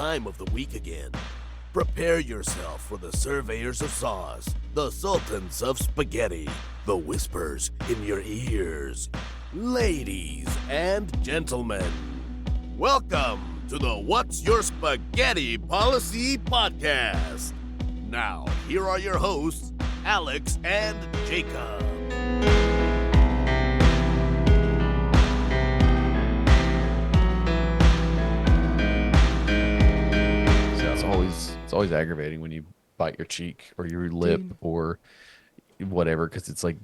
time of the week again. Prepare yourself for the surveyors of sauce, the sultans of spaghetti, the whispers in your ears. Ladies and gentlemen, welcome to the What's Your Spaghetti Policy podcast. Now, here are your hosts, Alex and Jacob. It's always aggravating when you bite your cheek or your lip or whatever, because it's like,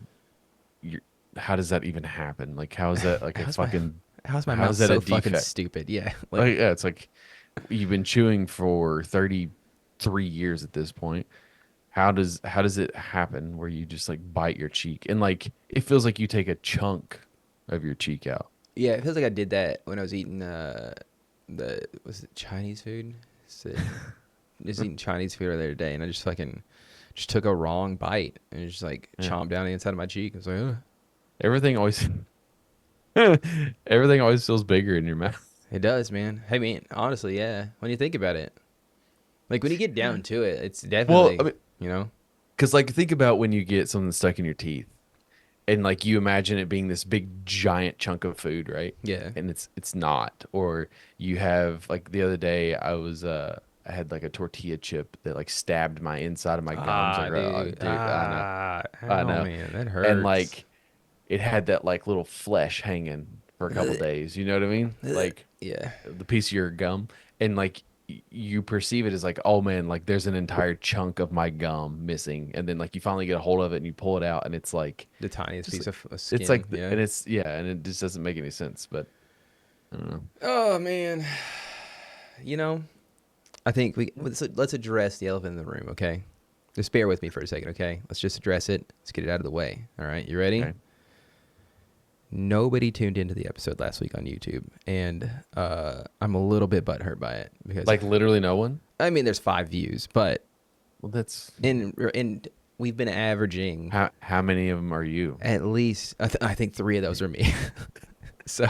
how does that even happen? Like, how is that like a fucking? How's my mouth so fucking stupid? Yeah, yeah, it's like you've been chewing for 33 years at this point. How does it happen where you just like bite your cheek and like it feels like you take a chunk of your cheek out? Yeah, it feels like I did that when I was eating was it Chinese food? Just eating Chinese food the other day, and I just took a wrong bite and just like chomped down the inside of my cheek. I was like, ugh. Everything always feels bigger in your mouth. It does, man. I mean, honestly, yeah. When you think about it, like when you get down to it, it's definitely, you know, because like think about when you get something stuck in your teeth, and like you imagine it being this big giant chunk of food, right? Yeah. And it's not. Or you have like the other day I had like a tortilla chip that like stabbed my inside of my gums. Dude, I know, man, that hurts. And like it had that like little flesh hanging for a couple days. You know what I mean? Like yeah, the piece of your gum, and like you perceive it as like, oh man, like there's an entire chunk of my gum missing, and then like you finally get a hold of it and you pull it out, and it's like the tiniest piece of skin. It's like, and and it just doesn't make any sense. But I don't know. Oh man, you know. I think let's address the elephant in the room, okay? Just bear with me for a second, okay? Let's just address it. Let's get it out of the way. All right, you ready? Okay. Nobody tuned into the episode last week on YouTube, and I'm a little bit butthurt by it because like literally no one. I mean, there's 5 views, but that's and we've been averaging. How many of them are you? At least I think 3 of those are me. So.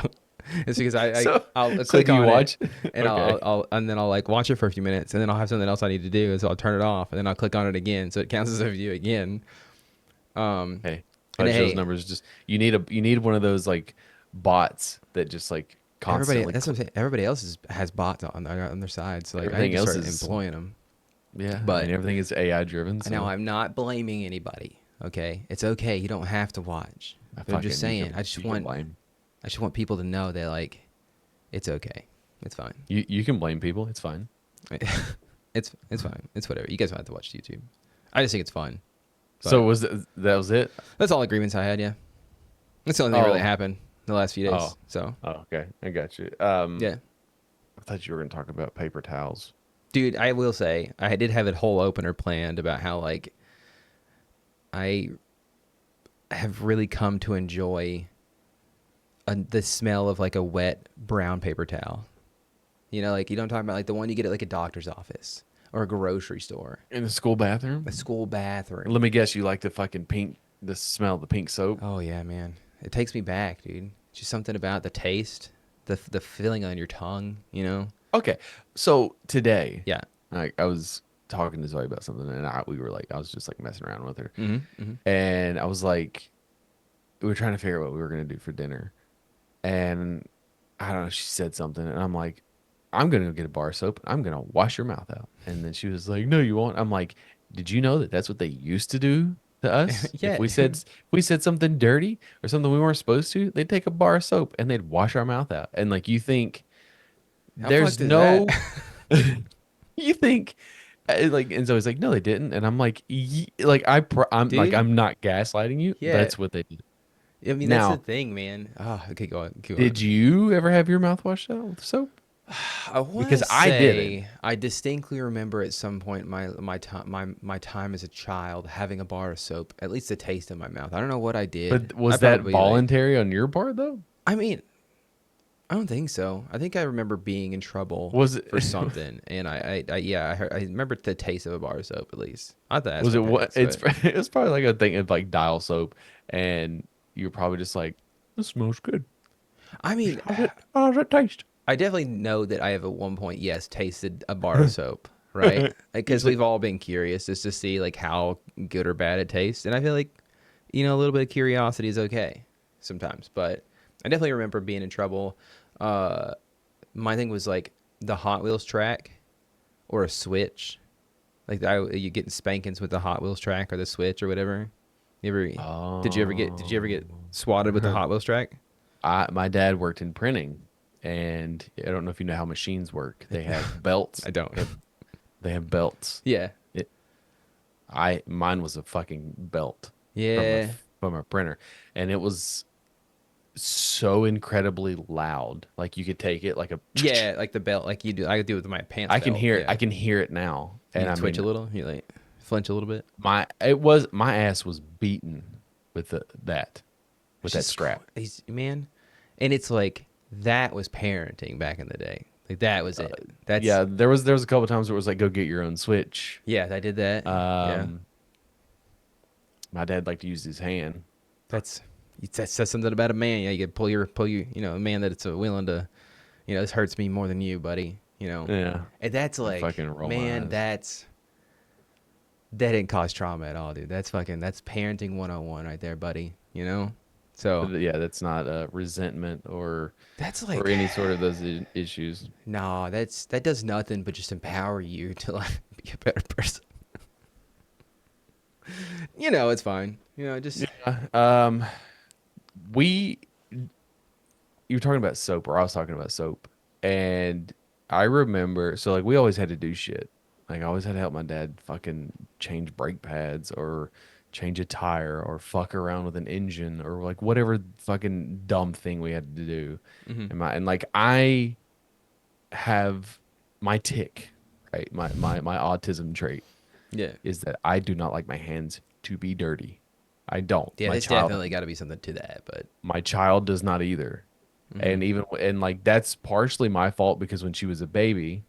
It's because I'll so click do you on watch? it, and okay. I'll like watch it for a few minutes, and then I'll have something else I need to do, so I'll turn it off, and then I'll click on it again, so it counts as a view again. Hey, those numbers just you need one of those like bots that just like constantly. That's what I'm saying. Everybody else has bots on their side, so like everything I need to else start employing them. Yeah, but everything is AI driven. So. Now I'm not blaming anybody. Okay, it's okay. You don't have to watch. I'm just saying. I just want people to know that, like, it's okay. It's fine. You can blame people. It's fine. It's fine. It's whatever. You guys don't have to watch YouTube. I just think it's fun. So that was it? That's all agreements I had, yeah. That's the only thing that really happened in the last few days. Okay. I got you. Yeah. I thought you were going to talk about paper towels. Dude, I will say, I did have a whole opener planned about how, like, I have really come to enjoy the smell of like a wet brown paper towel. You know, like you don't talk about like the one you get at like a doctor's office or a grocery store. In the school bathroom? A school bathroom. Let me guess, you like the fucking the smell of the pink soap? Oh yeah, man. It takes me back, dude. Just something about the taste, the feeling on your tongue, you know? Okay. So today, yeah, I was talking to Zoe about something, and I was just like messing around with her. Mm-hmm. And I was like, we were trying to figure out what we were going to do for dinner. And I don't know, she said something, and I'm like, I'm going to go get a bar of soap. I'm going to wash your mouth out. And then she was like, no, you won't. I'm like, did you know that that's what they used to do to us? Yeah. If we said something dirty or something we weren't supposed to, they'd take a bar of soap and they'd wash our mouth out. And like, you think there's no, you think like, and Zoe's like, no, they didn't. And I'm like, I'm Dude. like, I'm not gaslighting you. Yeah. That's what they did. I mean, now, that's the thing, man. Oh, okay, go on. Did you ever have your mouth washed out with soap? I didn't. I distinctly remember at some point my time as a child having a bar of soap, at least the taste in my mouth. I don't know what I did. But was that voluntary on your part though? I mean, I don't think so. I think I remember being in trouble for something, and I remember the taste of a bar of soap at least. I thought was it what? It was probably like a thing of like dial soap, and you were probably just like, this smells good. I mean, how does it taste? I definitely know that I have at one point, yes, tasted a bar of soap, right? Because we've all been curious just to see like how good or bad it tastes, and I feel like a little bit of curiosity is okay sometimes. But I definitely remember being in trouble. My thing was like the Hot Wheels track or a Switch. Like you getting spankings with the Hot Wheels track or the Switch or whatever. Did you ever get swatted with the Hot Wheels track? My dad worked in printing, and I don't know if you know how machines work. They have belts. I don't. They have belts. Yeah. Mine was a fucking belt Yeah. from a printer, and it was so incredibly loud. Like you could take it like a Yeah, like the belt, like you do. I do with my pants. I can belt. hear it. Yeah. I can hear it now, and You I twitch mean a little. You like flinch a little bit. my ass was beaten with that strap. Man, and it's like that was parenting back in the day. Like that was it. That's Yeah, there was a couple times where it was like, go get your own Switch. Yeah, I did that. Yeah, My dad liked to use his hand. that says something about a man. Yeah, you can pull your a man that it's willing to, this hurts me more than you, buddy. Yeah, And that's like, fucking roll my man, eyes. that didn't cause trauma at all, dude. That's parenting 101 right there, buddy. So Yeah, that's not resentment or that's like any sort of those issues. no, that does nothing but just empower you to like be a better person. It's fine. Just We you were talking about soap, or I was talking about soap, and I remember, so like we always had to do shit. Like I always had to help my dad fucking change brake pads or change a tire or fuck around with an engine or like whatever fucking dumb thing we had to do. And like I have my tick, right? My autism trait yeah. is that I do not like my hands to be dirty. I don't. Yeah, My there's child, definitely got to be something to that, but my child does not either. And like that's partially my fault because when she was a baby,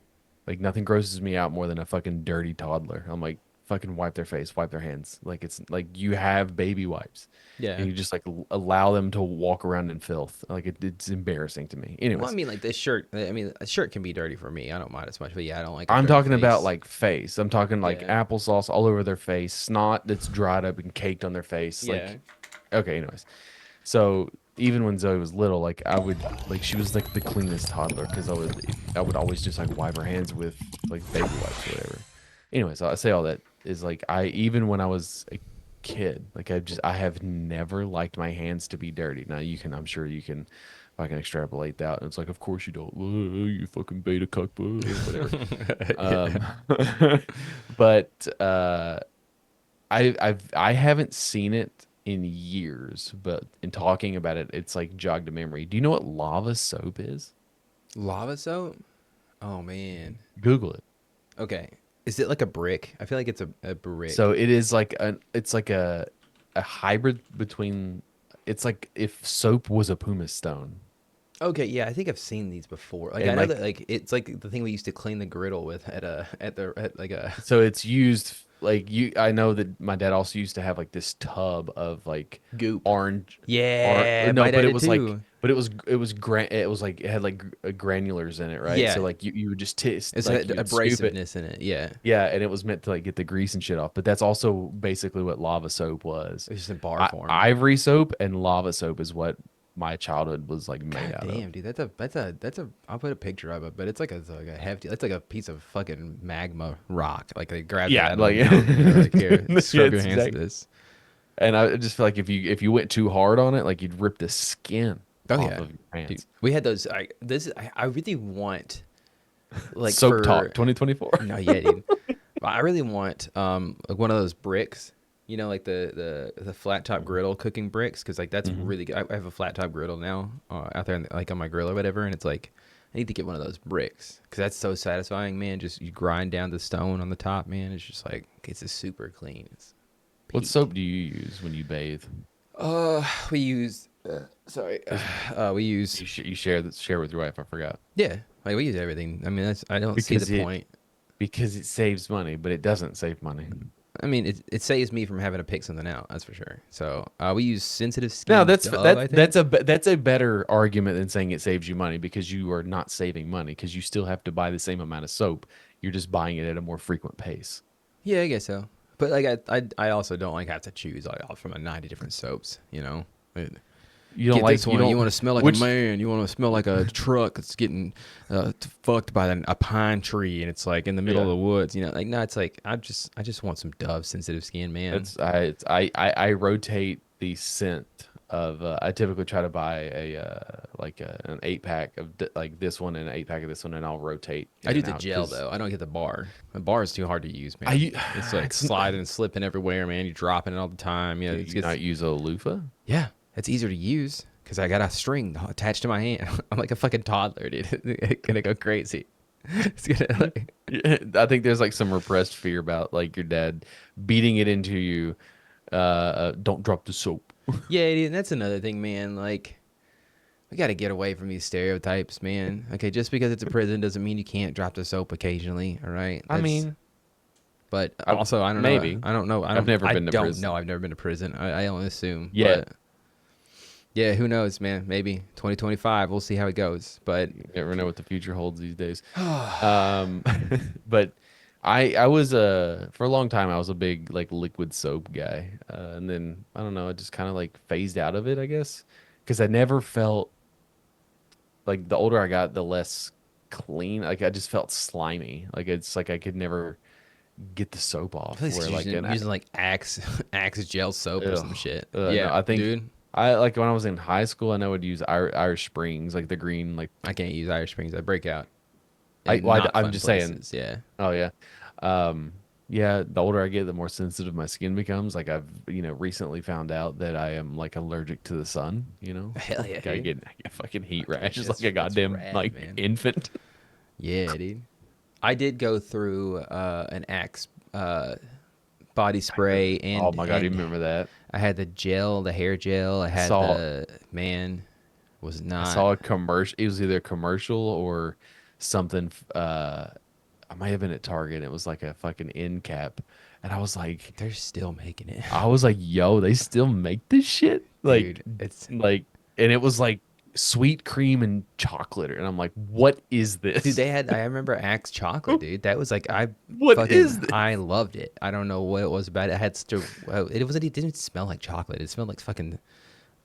like nothing grosses me out more than a fucking dirty toddler. I'm like, fucking wipe their face, wipe their hands. Like it's like you have baby wipes. yeah. And you just like allow them to walk around in filth. Like it's embarrassing to me. Anyways, Well, I mean, like this shirt. I mean, a shirt can be dirty for me. I don't mind as much, but yeah, I don't like. A I'm dirty talking about face. like face. I'm talking like Yeah. applesauce all over their face, snot that's dried up and caked on their face. Yeah. Like, okay, anyways. So even when Zoe was little, like I would like she was like the cleanest toddler because I would always just like wipe her hands with like baby wipes or whatever. Anyways, I say all that is like even when I was a kid, like I have never liked my hands to be dirty. Now I'm sure you can I can extrapolate that. And it's like, of course you don't. You fucking beta cuck, whatever. But I haven't seen it in years, but in talking about it, it's like jogged a memory. Do you know what lava soap is? Lava soap. Oh man. Google it. Okay. Is it like a brick? I feel like it's a brick. So it is like a hybrid between. It's like if soap was a pumice stone. Okay, yeah, I think I've seen these before. Like And I know like- that like it's like the thing we used to clean the griddle with at like a So it's used like I know that my dad also used to have like this tub of like goop. orange. Yeah, no, my but dad it did was too. like, it was like it had like granulars in it, right? Yeah. So like you would just taste. It's like, like you would scoop it. abrasiveness in it. Yeah, Yeah, and it was meant to like get the grease and shit off. But that's also basically what lava soap was. it's just in bar form. Ivory soap and lava soap is what my childhood was like made out Damn, of. dude, that's a. I'll put a picture of it, but it's like a hefty. It's like a piece of fucking magma rock. Like they grabbed Yeah, it out like- of the mountain. They're like, here, Yeah, scrub your it's hands exact- to this. And I just feel like if you went too hard on it, like you'd rip the skin Oh, off yeah. of your hands. Dude, we had those. I really want like Soap for, Talk 2024. No, yeah, dude. But I really want like one of those bricks. Like the flat top griddle cooking bricks, because like that's really good. I have a flat top griddle now out there, like on my grill or whatever, and it's like I need to get one of those bricks because that's so satisfying, man. Just you grind down the stone on the top, man. It's just like it's just super clean. It's What peak. soap do you use when you bathe? We use. We use. You share with your wife. I forgot. Yeah, like we use everything. I mean, I don't see Because the point. Because it saves money, but it doesn't save money. I mean, it saves me from having to pick something out. That's for sure. So we use sensitive No, skin Dove, I think. that's a better argument than saying it saves you money because you are not saving money because you still have to buy the same amount of soap. You're just buying it at a more frequent pace. Yeah, I guess so. But like I also don't like have to choose like from a 90 different soaps. You know. You don't Get like this one. You want to smell like which, a man. You want to smell like a truck that's getting fucked by a pine tree, and it's like in the middle of the woods. You know, like no, it's like I just want some Dove sensitive skin, man. I rotate the scent of I typically try to buy an 8-pack of like this one and an 8-pack of this one, and I'll rotate. I in do and the out gel 'cause though. I don't get the bar. The bar is too hard to use, man. I It's like sliding and slipping everywhere, man. You're dropping it all the time. Yeah, you not use a loofah. yeah, it's easier to use because I got a string attached to my hand. I'm like a fucking toddler, dude. It's gonna go crazy. It's gonna like, I think there's like some repressed fear about like your dad beating it into you. Don't drop the soap. yeah, dude, and that's another thing, man. Like, we got to get away from these stereotypes, man. Okay, just because it's a prison doesn't mean you can't drop the soap occasionally. All right. I mean, but also, I don't maybe. know. I don't know. I've never been to don't prison. know. I've never been to prison. I only assume. Yeah. But yeah, who knows, man? Maybe 2025. We'll see how it goes. But You never know what the future holds these days. But I was for a long time I was a big like liquid soap guy, and then I don't know, I just kind of like phased out of it, I guess, because I never felt like the older I got, the less clean. Like I just felt slimy. Like it's like I could never get the soap off. at least Where like using like Axe gel soap or some Ugh. shit. No, I think dude. I like when I was in high school, I know I would use Irish Springs, like the green, like I can't use Irish Springs. I break out. I, in well, not I'm fun just places. saying. Yeah. Oh yeah. Yeah, the older I get, the more sensitive my skin becomes. Like I've, recently found out that I am like allergic to the sun, Hell yeah, Like, I dude. get fucking heat Okay, rashes that's- like a that's goddamn rad, like man. infant. Yeah, dude. I did go through an Axe body spray and Oh my god, you and remember that? I had the gel, the hair gel. I had saw- the man was I not. saw a commercial. It was either a commercial or something. I might have been at Target. It was like a fucking end cap, and I was like, They're still making it. yo, they still make this shit, like, Dude, it's like, and it was like sweet cream and chocolate, and I'm like, what is this? dude. They had. I remember Axe chocolate, dude. That was like What fucking, is this? I loved it. I don't know what it was about it. It had such a. It wasn't. It didn't smell like chocolate. It smelled like fucking.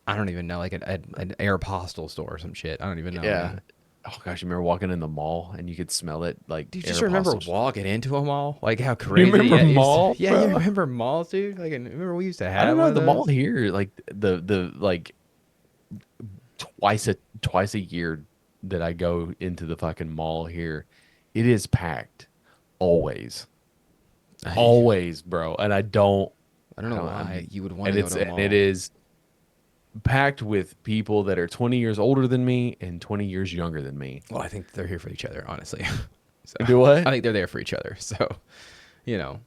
I don't even know, like an Aeropostale store or some shit. I don't even know. Yeah. Man. Oh gosh, you remember walking in the mall and you could smell it, like, Dude, just remember Aeropostale. walking into a mall? Like how crazy. remember yeah, mall, Yeah, bro? you remember malls, dude? Like, I remember we used to have I don't one know of the mall those. here, like the like twice a year that I go into the fucking mall here, it is packed, always, always, bro. And I don't know why you would want and to go it's to a mall. and it is packed with people that are 20 years older than me and 20 years younger than me. Well, I think they're here for each other, honestly. So, Do what? I think they're there for each other. So,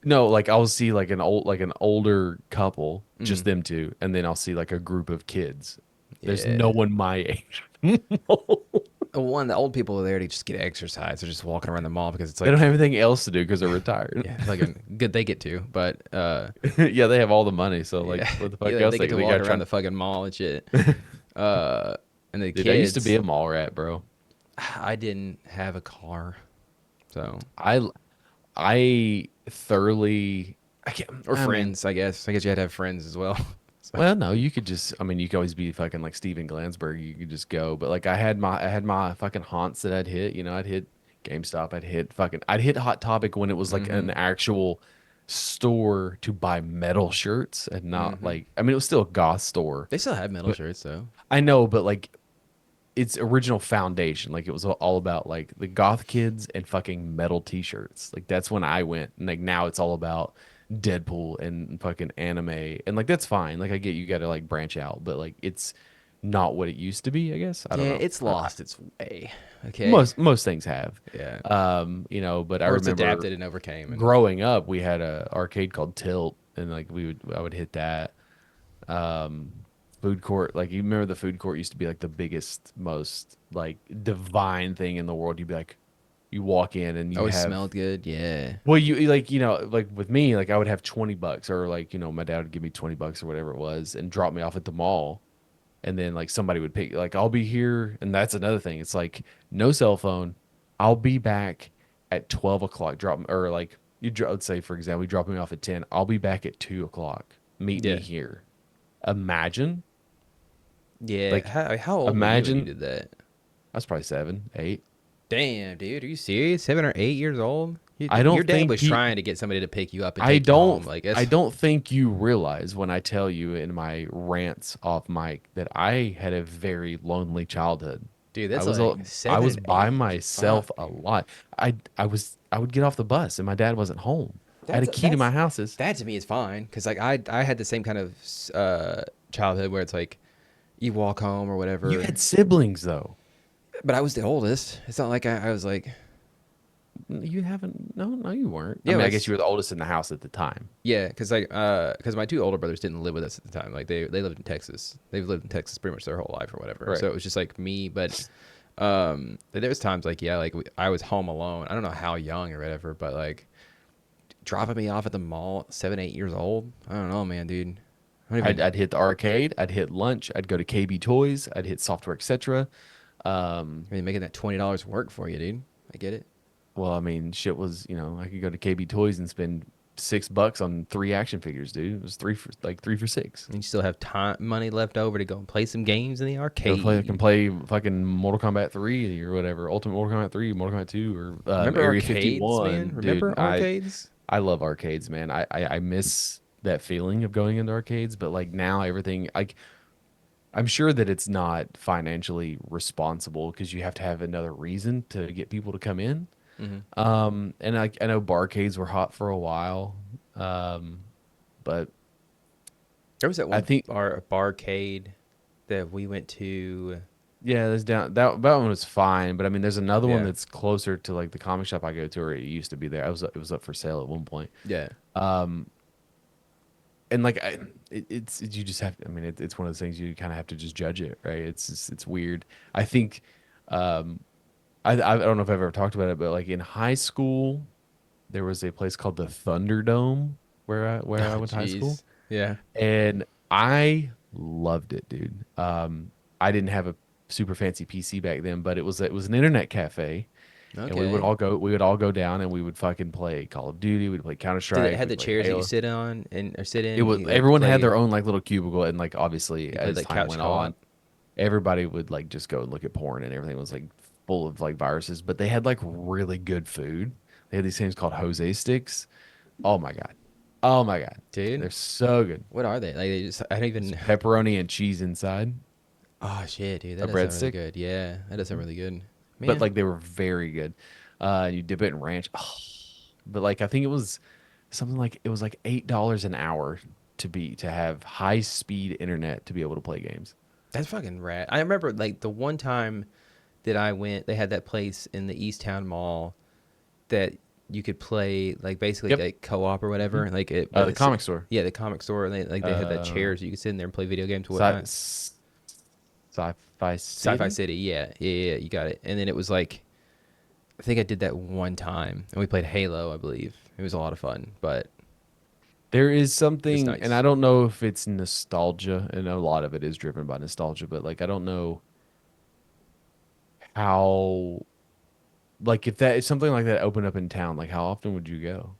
No, like I'll see like an older couple, just Mm-hmm. them two, and then I'll see like a group of kids. There's Yeah. no one my age. The old people are there to just get exercise. They're just walking around the mall because it's They like, don't have anything else to do because they're retired. yeah, like good they get to, but Yeah, they have all the money, so like, yeah, what the fuck yeah, else they get to they walk gotta around try- the fucking mall and shit. And the Dude, kids. I used to be a mall rat, bro. I didn't have a car, so I thoroughly I can't or I mean, friends. I guess you had to have friends as well. So, well, no, you could just. I mean, you could always be fucking like Steven Glansberg. You could just go. But like, I had my fucking haunts that I'd hit. I'd hit GameStop. I'd hit Hot Topic when it was like an actual store to buy metal shirts and not like. I mean, it was still a goth store. they still have metal shirts though. I know, but like, its original foundation, like it was all about like the goth kids and fucking metal T-shirts. Like that's when I went. And like now it's all about Deadpool and fucking anime, and like that's fine. Like I get you got to like branch out, but like it's not what it used to be. I guess I don't know. It's lost its way. Okay, Most things have. yeah. But I Or it's remember adapted and overcame. And, growing up, we had a arcade called Tilt, and like I would hit that. Food court, like you remember the food court used to be like the biggest, most like divine thing in the world. You'd be like, You walk in and you Always have smelled good. Yeah. well, you like like with me, like I would have $20 or like my dad would give me $20 or whatever it was and drop me off at the mall, and then like somebody would pick like I'll be here, and that's another thing. It's like no cell phone. I'll be back at 12 o'clock. Or like let's say for example, you drop me off at 10. I'll be back at 2 o'clock. Meet me Yeah. here. Imagine, Yeah. like How old were you when you imagine did that? I was probably 7, 8. Damn, dude, are you serious? 7 or 8 years old? I Your don't dad think was trying to get somebody to pick you up and I take you home. don't Like I that's, don't think you realize when I tell you in my rants off mic that I had a very lonely childhood. dude, I that's was like I seven was and by eight. Fuck. myself a lot. I would get off the bus and my dad wasn't home. I had a That's key to my that's houses. that to me is fine because like I had the same kind of childhood where it's like you walk home or You whatever. had siblings though. But I was the oldest. It's not like I was like You haven't. No, you weren't. I yeah, mean, I guess was you were the oldest in the house at the time. yeah, because my two older brothers didn't live with us at the time. Like they lived in Texas. They've lived in Texas pretty much their whole life or whatever. Right. So it was just like me. But there was times like yeah, like I was home alone. I don't know how young or whatever, but like dropping me off at the mall, at 7, 8 years old. I don't know, man, dude. I don't even. I'd hit the arcade. I'd hit lunch. I'd go to KB Toys. I'd hit software, etc. I mean, making that $20 work for you, dude. I get it. Well, I mean, shit was, I could go to KB Toys and spend $6 on 3 action figures, dude. It was 3 for 6. And you still have time, money left over to go and play some games in the I can arcade. play fucking Mortal Kombat 3 or whatever, Ultimate Mortal Kombat 3, Mortal Kombat 2, or Remember Area arcades, 51. man? Remember Dude, arcades? I love arcades, man. I miss that feeling of going into arcades, but like now everything, like I'm sure that it's not financially responsible because you have to have another reason to get people to come in. Hmm. And I know barcades were hot for a while, but There was that I one think barcade that we went to. yeah, there's down that one was fine, but I mean, there's another one Yeah. that's closer to like the comic shop I go to, or it used to be there. It was up for sale at one point. Yeah. And like it's you just have. I mean, it's one of those things you kind of have to just judge it, right? It's weird. I think, I don't know if I've ever talked about it, but like in high school, there was a place called the Thunderdome where I Oh, went to high school, jeez. Yeah. and I loved it, dude. I didn't have a super fancy PC back then, but it was an internet cafe, and Okay. we would all go down and we would fucking play Call of Duty, we'd play Counter Did it Strike, had we'd the play chairs that you Halo. sit on and or sit It in? was You like everyone had play. their own like little cubicle, and like obviously You played as like time couch went on, co-op. everybody would like just go and look at porn, and everything was like full of like viruses. But they had like really good food. They had these things called Jose sticks. Oh my god, oh my god, Dude, they're so good. what are they? Like they just I don't It's even. pepperoni and cheese inside Oh shit, dude, that a does sound really breadstick, good. Yeah, that does sound really good. but Man, like they were very good. You dip it in ranch. Oh, but like I think it was something like it was like $8 an hour to have high speed internet to be able to play games. that's fucking rad. I remember like the one time that I went, they had that place in the East Town Mall that you could play like basically Yep. like co-op or whatever. Like it, The comic store. yeah, the comic store. And they had that Uh, chairs you could sit in there and play video games or Sci- whatnot. s- Sci-fi Sci-Fi City. City, yeah, yeah, you got it. And then it was like, I think I did that one time, and we played Halo, I believe. It was a lot of fun, but There is it's something, and nice. I don't know if it's nostalgia, and a lot of it is driven by nostalgia, but like I don't know how, like if something like that opened up in town, like how often would you go?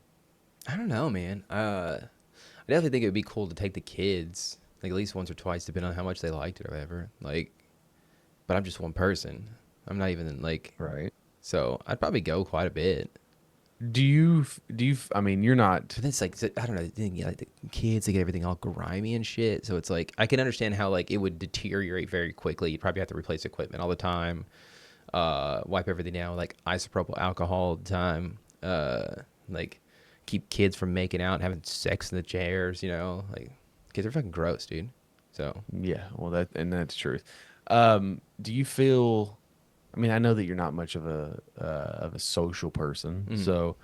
I don't know, man. I definitely think it would be cool to take the kids, like at least once or twice, depending on how much they liked it or whatever. Like, but I'm just one person. I'm not even like, Right. so I'd probably go quite a bit. I mean, you're not. But then it's like I don't know, then, yeah, like the kids, they get everything all grimy and shit. So it's like I can understand how like it would deteriorate very quickly. You'd probably have to replace equipment all the time, wipe everything down with like isopropyl alcohol all the time, like keep kids from making out and having sex in the chairs. You know, like kids are fucking gross, dude. So Yeah, well, that's truth. Do you feel? I mean, I know that you're not much of a social person, mhm. so,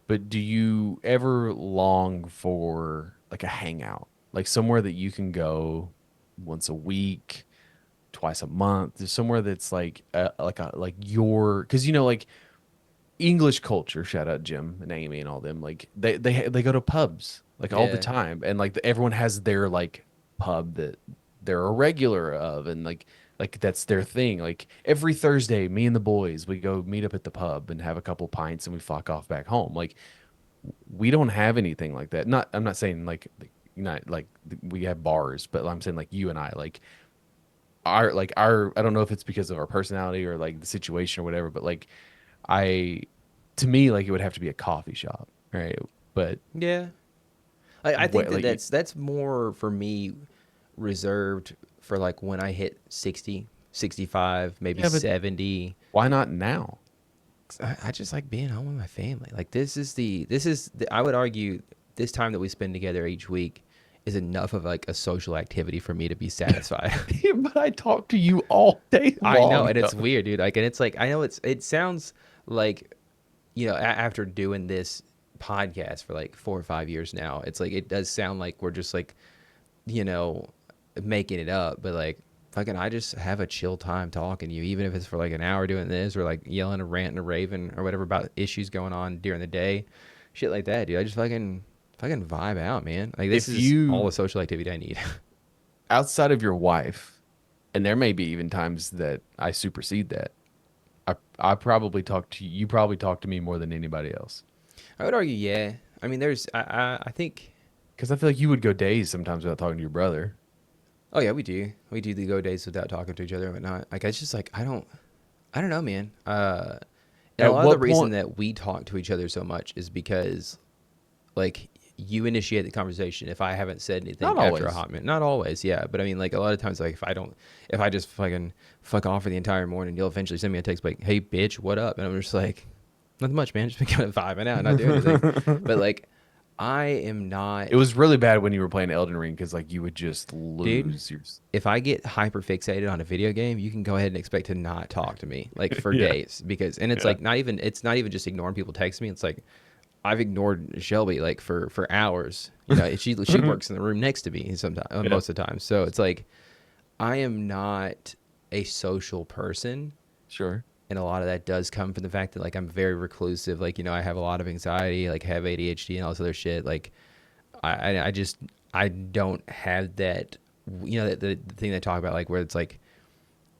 but do you ever long for like a hangout, like somewhere that you can go once a week, twice a month, there's somewhere that's like your, because like English culture, shout out Jim and Amy and all them, like they go to pubs like all the Yeah. time, and like everyone has their like pub that they're a regular of, and like that's their thing. Like every Thursday, me and the boys, we go meet up at the pub and have a couple pints and we fuck off back home. Like we don't have anything like that. Not I'm not saying not like we have bars, but I'm saying like you and I our I don't know if it's because of our personality or like the situation or whatever, but like I to me like it would have to be a coffee shop, right? But Yeah. I think what that like that's more for me reserved for like when I hit 60, 65, maybe yeah, but 70. why not now? I just like being home with my family. Like I would argue this time that we spend together each week is enough of like a social activity for me to be satisfied. But I talk to you all day I know, long. and it's weird, dude. Like, and it's like I know it sounds like, after doing this podcast for like 4 or 5 years now, it's like it does sound like we're just like, you know, making it up, but like fucking I just have a chill time talking to you, even if it's for like an hour doing this or like yelling a rant and a raving or whatever about issues going on during the day. Shit like that, dude. I just fucking vibe out, man. Like this If is all you the social activity I need. outside of your wife, and there may be even times that I supersede that. I probably talk to you probably talk to me more than anybody else. I would argue, yeah. I mean, I think. Because I feel like you would go days sometimes without talking to your brother. Oh yeah, we do the go days without talking to each other and whatnot. Like it's just like I don't know, man. And a At lot of the what reason point? that we talk to each other so much is because like you initiate the conversation if I haven't said anything Not after a always. hot minute. Not always, yeah. But I mean, like a lot of times, like if I just fucking fuck off for the entire morning, you'll eventually send me a text like, "Hey, bitch, what up?" And I'm just like, nothing much, man. Just been kind of vibing out, not doing anything. But like, I am not, It was really bad when you were playing Elden Ring because like you would just dude. lose your. If I get hyper fixated on a video game, you can go ahead and expect to not talk to me like for Yeah. days because and it's Yeah. like it's not even just ignoring people text me. It's like I've ignored Shelby like for hours. She works in the room next to me sometimes Yeah. most of the time. So it's like I am not a social person, Sure. and a lot of that does come from the fact that like I'm very reclusive. Like I have a lot of anxiety, like have ADHD and all this other shit. Like I just I don't have that. The thing they talk about like where it's like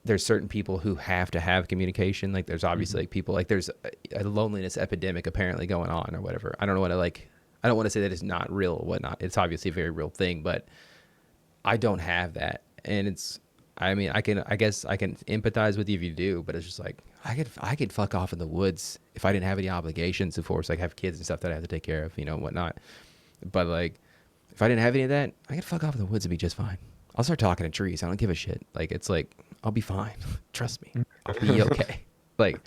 there's certain people who have to have communication. Like there's obviously like people like there's a loneliness epidemic apparently going on or whatever. I don't know what I don't want to say that it's not real or whatnot. It's obviously a very real thing, but I don't have that. And I mean, I guess I can empathize with you if you do, but it's just like, I could fuck off in the woods if I didn't have any obligations, of course, like have kids and stuff that I have to take care of, whatnot. But like, if I didn't have any of that, I could fuck off in the woods and be just fine. I'll start talking to trees. I don't give a shit. Like it's like I'll be fine. Trust me, I'll be okay. Like,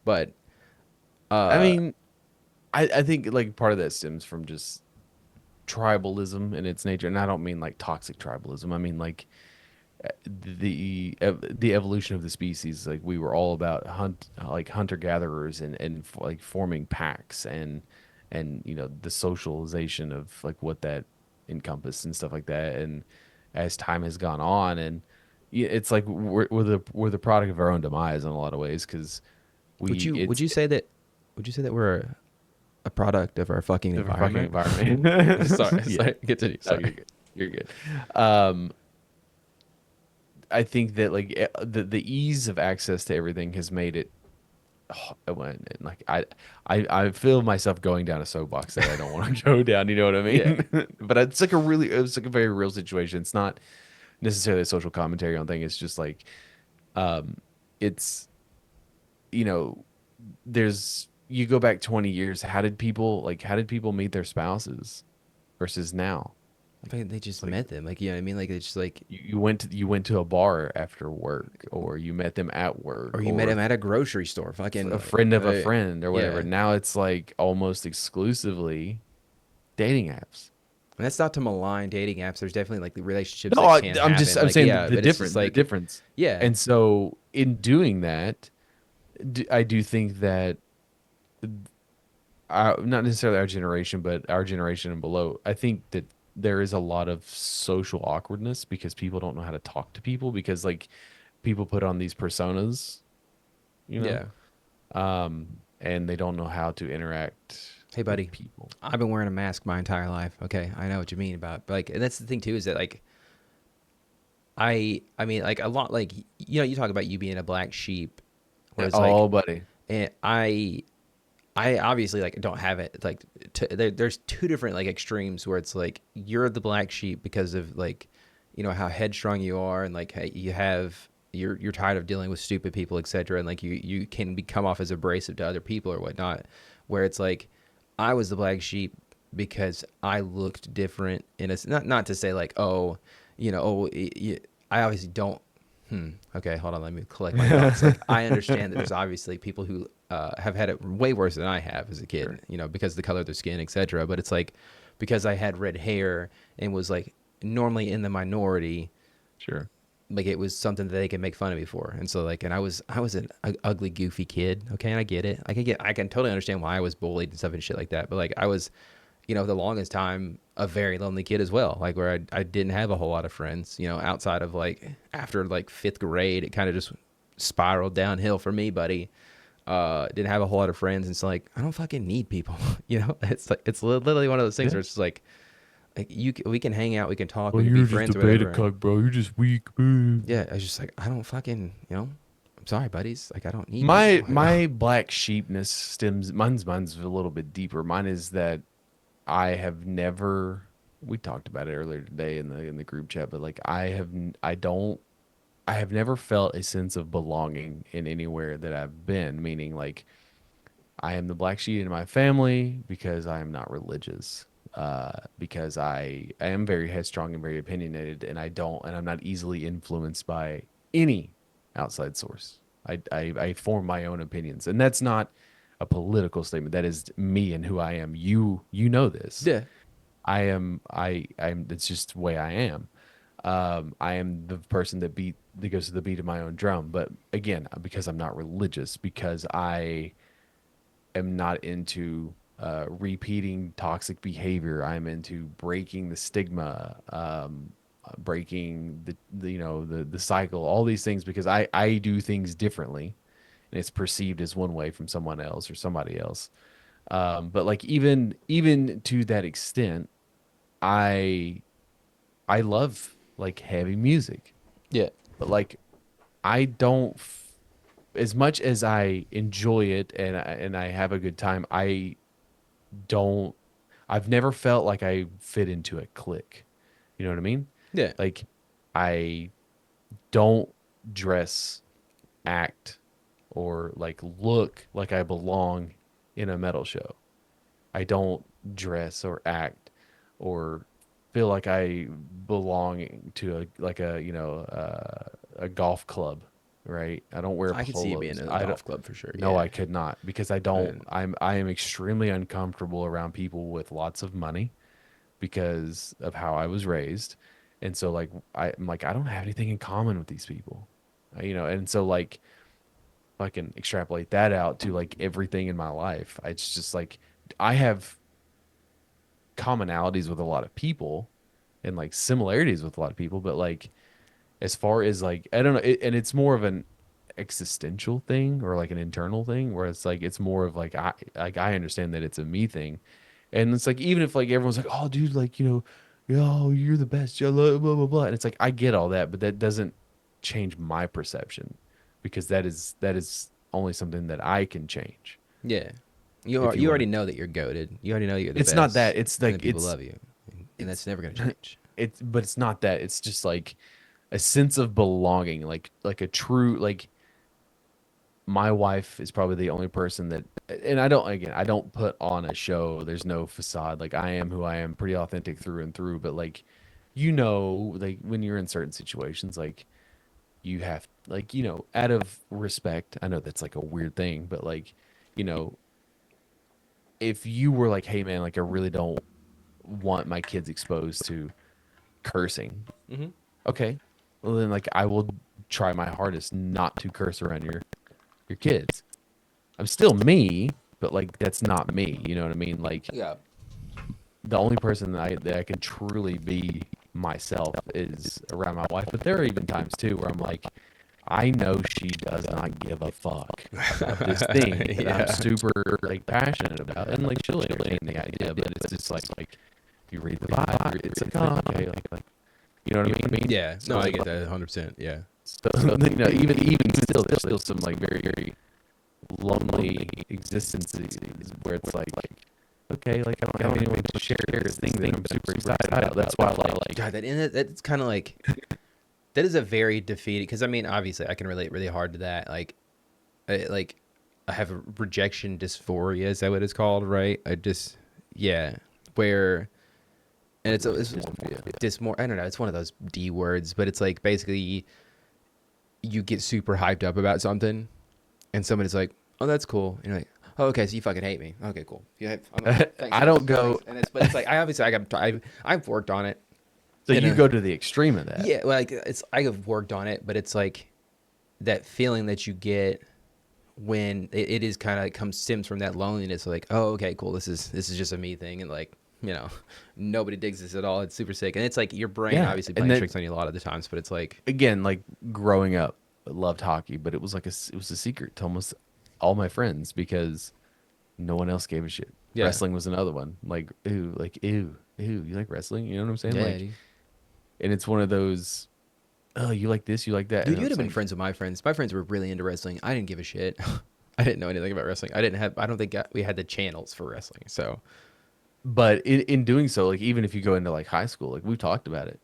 but I mean, I think like part of that stems from just tribalism in its nature, and I don't mean like toxic tribalism. I mean like the evolution of the species. Like we were all about hunter gatherers and like forming packs and the socialization of like what that encompassed and stuff like that. And as time has gone on, and it's like we're the product of our own demise in a lot of ways because would we you would it's you say that we're a product of our fucking of our fucking environment? environment. sorry, Yeah. sorry, continue. No, Sorry. you're good. I think that like the ease of access to everything has made it. Like I feel myself going down a soapbox that I don't want to go down. You know what I mean? But it's like it's like a very real situation. It's not necessarily a social commentary on thing. It's just like, it's you know, there's you go back 20 years. How did people meet their spouses versus now? Like, they just Like met them. Like, you know what I mean? Like, it's just like, you went to a bar after work, or you met them at work, or you met him at a grocery store. Fucking, a friend of a friend or whatever. yeah. Now it's like almost exclusively dating apps. And that's not to malign dating apps. There's definitely like the relationships No, that can I'm happen. just I'm Like, saying yeah, the but it's just difference, like, the difference. yeah. And so in doing that, I do think that not necessarily our generation, but our generation and below, I think that there is a lot of social awkwardness because people don't know how to talk to people because like people put on these personas, you know. Yeah. and they don't know how to interact Hey, buddy. with people. I've been wearing a mask my entire life. Okay, I know what you mean about, but like, and that's the thing too, is that like, I mean, like a lot, like you talk about you being a black sheep, whereas like, Oh, buddy. and I obviously like don't have it like there's two different like extremes where it's like you're the black sheep because of like how headstrong you are and like hey, you're tired of dealing with stupid people, etc., and like you can become off as abrasive to other people or whatnot, where it's like I was the black sheep because I looked different in a not to say like I obviously don't. Okay, hold on. Let me collect my thoughts. Like, I understand that there's obviously people who have had it way worse than I have as a kid, Sure. because of the color of their skin, etc. But it's like because I had red hair and was like normally in the minority, Sure. like it was something that they could make fun of me for. And so like, and I was an ugly, goofy kid. Okay, and I get it. I can totally understand why I was bullied and stuff and shit like that. But like, I was the longest time a very lonely kid as well, like where I didn't have a whole lot of friends, outside of like after like fifth grade, it kind of just spiraled downhill for me, buddy. Didn't have a whole lot of friends. And so like, I don't fucking need people, it's like, it's literally one of those things Yeah. where it's just like we can hang out, we can talk, Well, we can be you're just friends a or beta whatever. cuck, bro. You're just weak. Boo. Yeah. I was just like, I don't fucking, I'm sorry, buddies. Like, I don't need My people. my black sheepness stems. Mine's a little bit deeper. Mine is that I have never. We talked about it earlier today in the group chat, but like I have never felt a sense of belonging in anywhere that I've been. Meaning, like I am the black sheep in my family because I am not religious. Because I am very headstrong and very opinionated, and I'm not easily influenced by any outside source. I form my own opinions, and that's not a political statement. That is me and who I am. You know this. Yeah. I'm it's just the way I am. I am the person that goes to the beat of my own drum. But again, because I'm not religious, because I am not into repeating toxic behavior. I'm into breaking the stigma, breaking the cycle, all these things because I do things differently, and it's perceived as one way from someone else or somebody else. But like even to that extent, I I love like heavy music, Yeah. but like I don't as much as I enjoy it and I have a good time. Don't I've never felt like I fit into a clique. You know what I mean? Yeah. Like I don't dress, act, or like look like I belong in a metal show. I don't dress or act or feel like I belong to a golf club, right? I don't wear I could see you being polos. in a I don't. golf club for sure. No, Yeah. I could not because I don't. And I am extremely uncomfortable around people with lots of money because of how I was raised, and so like I'm like I don't have anything in common with these people, and so like I can extrapolate that out to like everything in my life. It's just like I have commonalities with a lot of people and like similarities with a lot of people, but like as far as like I don't know, and it's more of an existential thing or like an internal thing where it's like it's more of like I understand that it's a me thing, and it's like even if like everyone's like oh dude like yo you're the best you love blah blah blah, and it's like I get all that, but that doesn't change my perception because that is only something that I can change. yeah, If you you want already to, know that you're goated. You already know you're the it's not best, that it's and that like people love you, and it's that's never gonna change. but it's not that it's just like a sense of belonging like a true like my wife is probably the only person that and I don't put on a show. There's no facade. Like I am who I am, pretty authentic through and through, but like like when you're in certain situations like you have like out of respect. I know that's like a weird thing, but like you know if you were like hey man like I really don't want my kids exposed to cursing. Mm-hmm. Okay. Well then like I will try my hardest not to curse around your kids. I'm still me, but like that's not me. You know what I mean? Like Yeah. the only person that I can truly be myself is around my wife. But there are even times too where I'm like, I know she does not give a fuck about this thing that Yeah. I'm super like passionate about, and like she'll entertain the idea, but it's just like you read the vibe, it's like, oh, okay, like you know what I mean? Yeah. So No, I like, get that 100%. Yeah. so you know, even still, there's still some like very lonely existences where it's like okay, like I don't have anyone to share this thing that I'm super excited about. That's why like God, that's kind of like that is a very defeating, because I mean, obviously, I can relate really hard to that. Like I have a rejection dysphoria. Is that what it's called? Right? Yeah, where and it's more. I don't know. It's one of those D words, but it's like basically you get super hyped up about something, and somebody's like, "Oh, that's cool," and you're like, "Oh, okay, so you fucking hate me." Okay, cool. Yeah, I don't go. and it's like I've worked on it. So in you a- go to the extreme of that. Yeah, like I have worked on it, but it's like that feeling that you get when it is kind of stems from that loneliness. Like, oh, okay, cool. This is just a me thing, and like, nobody digs this at all. It's super sick, and it's like your brain Yeah, obviously and playing then- tricks on you a lot of the times. But it's like, Again, like growing up, I loved hockey, but it was like it was a secret to almost all my friends because no one else gave a shit. Yeah. Wrestling was another one. Like ew, you like wrestling? You know what I'm saying? yeah, Like, dude. and it's one of those. Oh, you like this? You like that? Dude, And you'd it's have been like, friends with my friends. My friends were really into wrestling. I didn't give a shit. I didn't know anything about wrestling. I don't think we had the channels for wrestling. So But in doing so, like even if you go into like high school, like we've talked about it,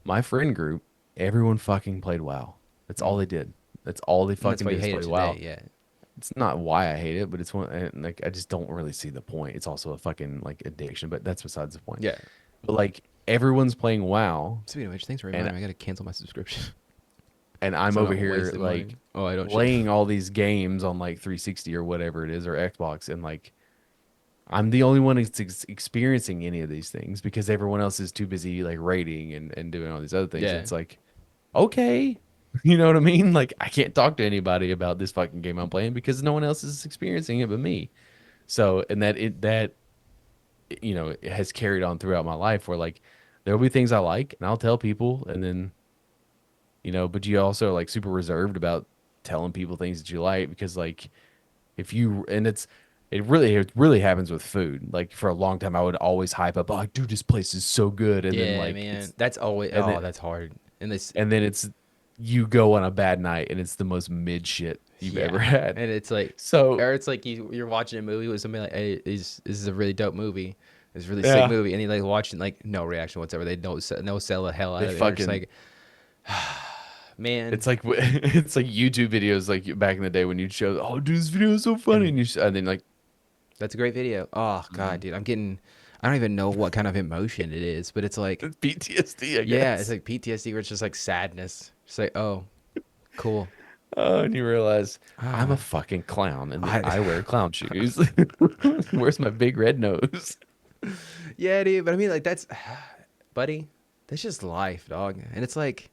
my friend group, everyone fucking played WoW. That's all they did. That's all they and that's fucking why did you is hate play it WoW. today. Yeah. It's not why I hate it, but it's one and like I just don't really see the point. It's also a fucking like addiction, but that's besides the point. Yeah. But like everyone's playing WoW, Speaking of which, thanks for And- reminding me. I got to cancel my subscription. and I'm So I'm over not here wasting money. like Oh, I don't. playing all these games on like 360 or whatever it is or Xbox, and like I'm the only one who's experiencing any of these things because everyone else is too busy like raiding and doing all these other things. Yeah. It's like, okay, you know what I mean? Like I can't talk to anybody about this fucking game I'm playing because no one else is experiencing it but me. So, and that it has carried on throughout my life where like there'll be things I like and I'll tell people and then, but you also are like super reserved about telling people things that you like because like if you, and it really happens with food. Like for a long time, I would always hype up, like, dude, this place is so good. And then Yeah, like, man. That's always. and Oh, then- that's hard. And this. and then you go on a bad night and it's the most mid shit you've ever had. And it's like, So or it's like you're watching a movie with somebody like, hey, this is a really dope movie. It's a really Yeah. sick movie, and you like watching like no reaction whatsoever. They don't no sell the hell out They of it. They're just fucking- like, man. it's like it's like YouTube videos like back in the day when you'd show, oh, dude, this video is so funny, and then like That's a great video. Oh god, dude, I don't even know what kind of emotion it is, but it's like, PTSD, I guess. yeah, it's like PTSD where it's just like sadness. It's like, oh, cool. Oh, and you realize I'm Ah. a fucking clown and I- I wear clown shoes. Where's my big red nose? Yeah, dude, but I mean, like that's, buddy, that's just life, dog. And it's like,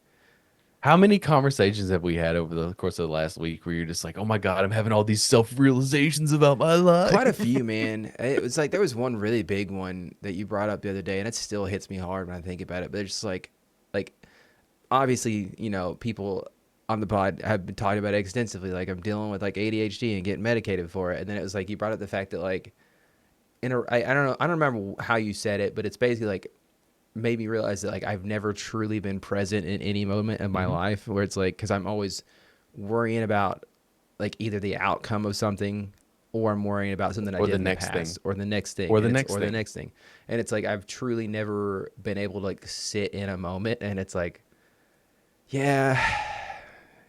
How many conversations have we had over the course of the last week where you're just like, oh my God, I'm having all these self realizations about my life? quite a few, man. It was like there was one really big one that you brought up the other day, and it still hits me hard when I think about it. But it's just like obviously, people on the pod have been talking about it extensively. Like I'm dealing with like ADHD and getting medicated for it, and then it was like you brought up the fact that like, I don't know, I don't remember how you said it, but it's basically like made me realize that like I've never truly been present in any moment of my life, where it's like because I'm always worrying about like either the outcome of something, or I'm worrying about something I Or did the in next the thing. past, or the next thing, Or the and next or the thing. next thing, and it's like I've truly never been able to like sit in a moment, and it's like,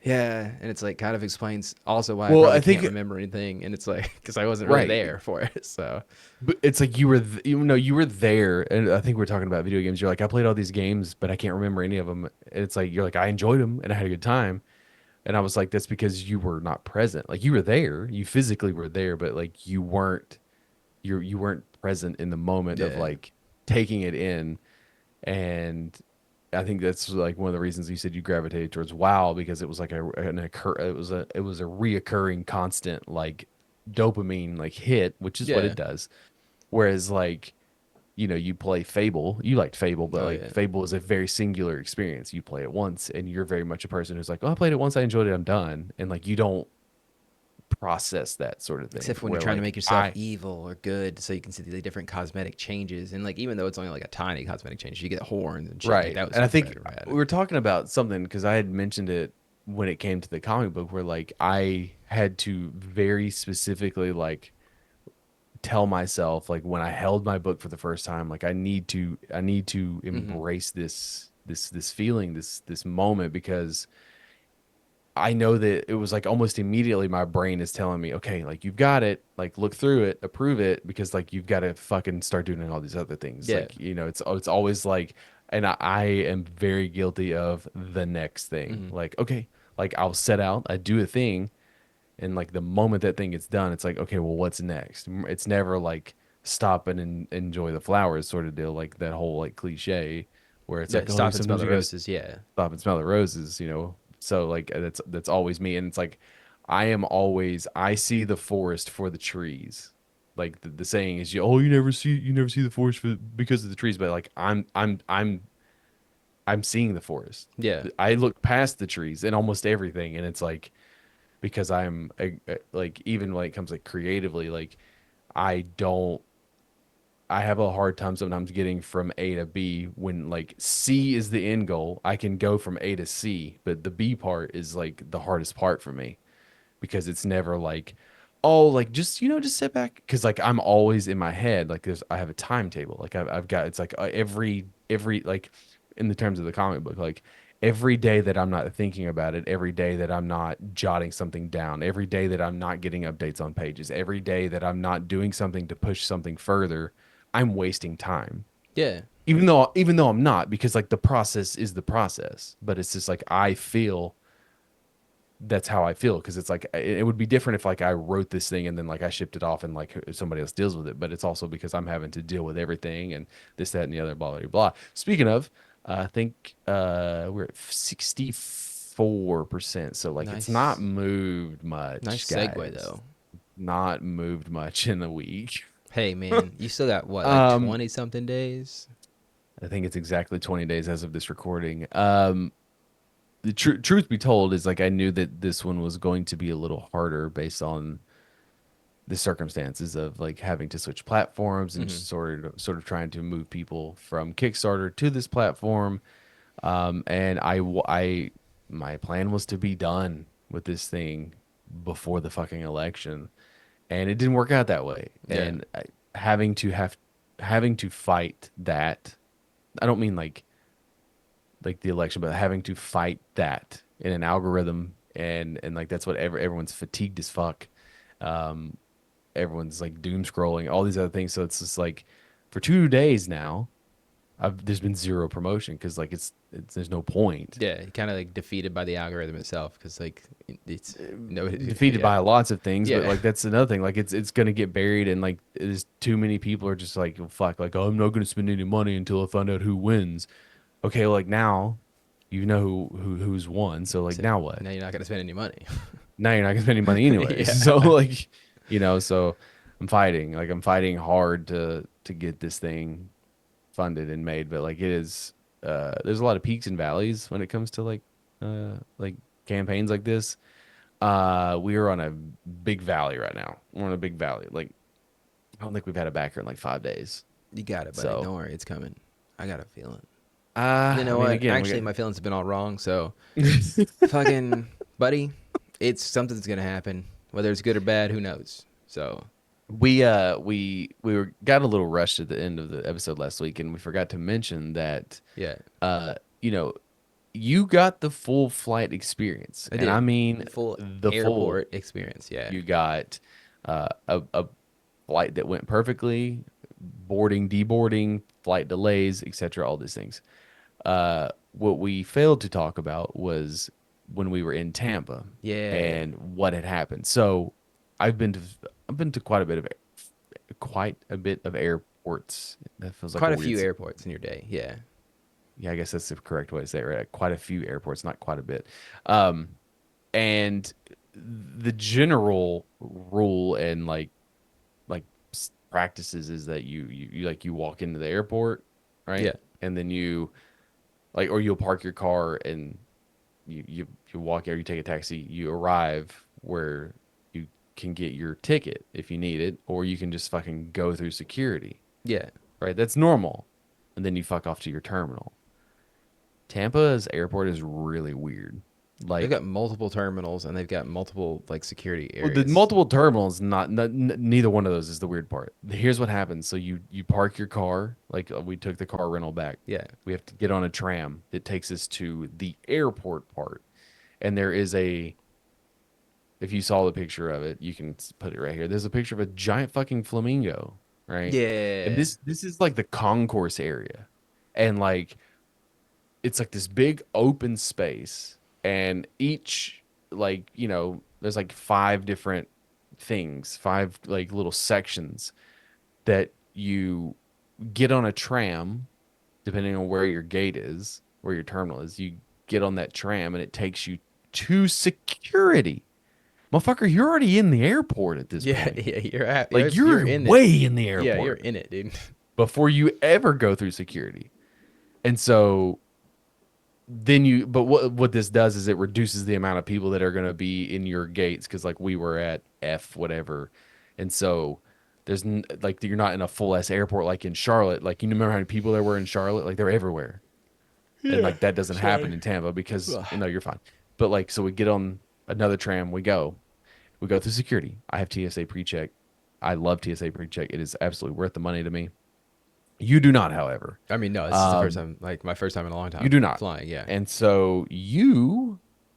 yeah, and it's like kind of explains also why Well, I probably I think- can't remember anything, and it's like because I wasn't really Right. there for it, so But it's like you were there, and I think we're talking about video games. You're like, I played all these games, but I can't remember any of them. And it's like you're like, I enjoyed them and I had a good time, and I was like, that's because you were not present. Like you were there, you physically were there, but like you weren't present in the moment of Yeah. like taking it in. And I think that's like one of the reasons you said you gravitated towards WoW because it was like it was a reoccurring constant like dopamine like hit, which is what Yeah. it does. Whereas like you play Fable. You liked Fable, but Oh like yeah. Fable is a very singular experience. You play it once, and you're very much a person who's like, "Oh, I played it once, I enjoyed it, I'm done," and like you don't process that sort of thing. Except for when you're Where trying to like make yourself evil or good, so you can see the different cosmetic changes. And like, even though it's only like a tiny cosmetic change, you get horns and shit. Like right, that was and I think better, we rad. were talking about something because I had mentioned it when it came to the comic book, where like I had to very specifically like tell myself like when I held my book for the first time, like I need to Hmm. embrace this feeling, this moment, because I know that it was like almost immediately my brain is telling me, okay, like you've got it, like look through it, approve it, because like you've got to fucking start doing all these other things. Yeah. Like, it's always like, and I am very guilty of the next thing. Hmm. Like, okay, like I'll set out, I do a thing, and like the moment that thing gets done, it's like, okay, well, what's next? It's never like stop and enjoy the flowers sort of deal, like that whole like cliche where it's Yeah. like, oh, Stop and smell sometimes the you gotta roses. Yeah. stop and smell the roses. So like that's always me, and it's like I see the forest for the trees. Like the saying is, you never see the forest because of the trees, but like I'm seeing the forest. Yeah. I look past the trees and almost everything, and it's like because like even when it comes like creatively, like I don't I have a hard time sometimes getting from A to B when like C is the end goal. I can go from A to C, but the B part is like the hardest part for me because it's never like, oh, like just sit back. Cause like I'm always in my head, like I have a timetable. Like I've got, it's like every, like in the terms of the comic book, like every day that I'm not thinking about it, every day that I'm not jotting something down, every day that I'm not getting updates on pages, every day that I'm not doing something to push something further, I'm wasting time. Yeah. Even though I'm not, because like the process is the process, but it's just like I feel that's how I feel because it's like it would be different if like I wrote this thing and then like I shipped it off and like somebody else deals with it. But it's also because I'm having to deal with everything and this, that, and the other, blah blah blah. Speaking of, I think we're at 64%, so like it's not Nice. moved Nice much, segue guys. though. Not moved much in the week. Hey man, you still got what, like Um, 20 something days? I think it's exactly 20 days as of this recording. The truth be told is like I knew that this one was going to be a little harder based on the circumstances of like having to switch platforms and Hmm. sort of trying to move people from Kickstarter to this platform. And my plan was to be done with this thing before the fucking election, and it didn't work out that way. Yeah. And having to fight that. I don't mean like the election, but having to fight that in an algorithm, and like that's what everyone's fatigued as fuck. Um, Everyone's like doom scrolling, all these other things. So it's just like for 2 days now, there's been zero promotion because like it's there's no point. Yeah, kind of like defeated by the algorithm itself because like it's no, Defeated yeah, by lots of things, but yeah. like that's another thing. Like it's gonna get buried, and like there's too many people are just like, well, fuck, like, oh, I'm not gonna spend any money until I find out who wins. Okay, like now you know who's won, so like So now what? now you're not gonna spend any money. Now you're not gonna spend any money anyways. Yeah, So like, so I'm fighting hard to get this thing funded and made, but like it is there's a lot of peaks and valleys when it comes to like campaigns like this. We are on a big valley right now. We're on a big valley. Like I don't think we've had a backer in like 5 days. you got it, buddy. So Don't worry, it's coming. I got a feeling. You I know mean what? again Actually, we my feelings have been all wrong. So, got fucking buddy, it's something's gonna happen. Whether it's good or bad, who knows? So, we got a little rushed at the end of the episode last week, and we forgot to mention that yeah, uh you know you got the full flight experience, I and I did mean full the full. airport experience. Yeah, You got a flight that went perfectly, boarding, deboarding, flight delays, etc. All these things. What we failed to talk about was when we were in Tampa yeah. and what had happened. So I've been to I've been to quite a bit of airports. That feels like Quite a a weird. few airports in your day. Yeah, Yeah, I guess that's the correct way to say it, right? Quite a few airports, not quite a bit. Um, and the general rule and like practices is that you like you walk into the airport, right? Yeah. And then you like, or you'll park your car and you walk or you take a taxi. You arrive where you can get your ticket if you need it, or you can just fucking go through security, Yeah. right? That's normal. And then you fuck off to your terminal. Tampa's airport is really weird. They've got Like, multiple terminals and they've got multiple like security well, areas. the multiple terminals, neither one of those is the weird part. Here's what happens. So you park your car, like we took the car rental back. Yeah. We have to get on a tram that takes us to the airport part. And there is if you saw the picture of it, you can put it right here. There's a picture of a giant fucking flamingo, right? Yeah. And this is like the concourse area. And like it's like this big open space, and each, like, you know, there's like five different things, five like little sections that you get on a tram, depending on where your gate is, where your terminal is. You get on that tram and it takes you to security. Motherfucker, you're already in the airport at this Yeah, point. yeah, Like you're in way it. in the airport. Yeah, you're in it, dude. Before you ever go through security. And so then but what this does is it reduces the amount of people that are going to be in your gates, because like we were at F whatever, and so there's like you're not in a full ass airport like in Charlotte. Like, you remember how many people there were in Charlotte? Like, they're everywhere, and like that doesn't happen in Tampa because no, you're fine. But like, so we get on another tram, we go through security. I have TSA pre-check. I love TSA pre-check. It is absolutely worth the money to me. You do not, however. I mean, no, this is the first time, like my first time in a long time. You do not flying, yeah. And so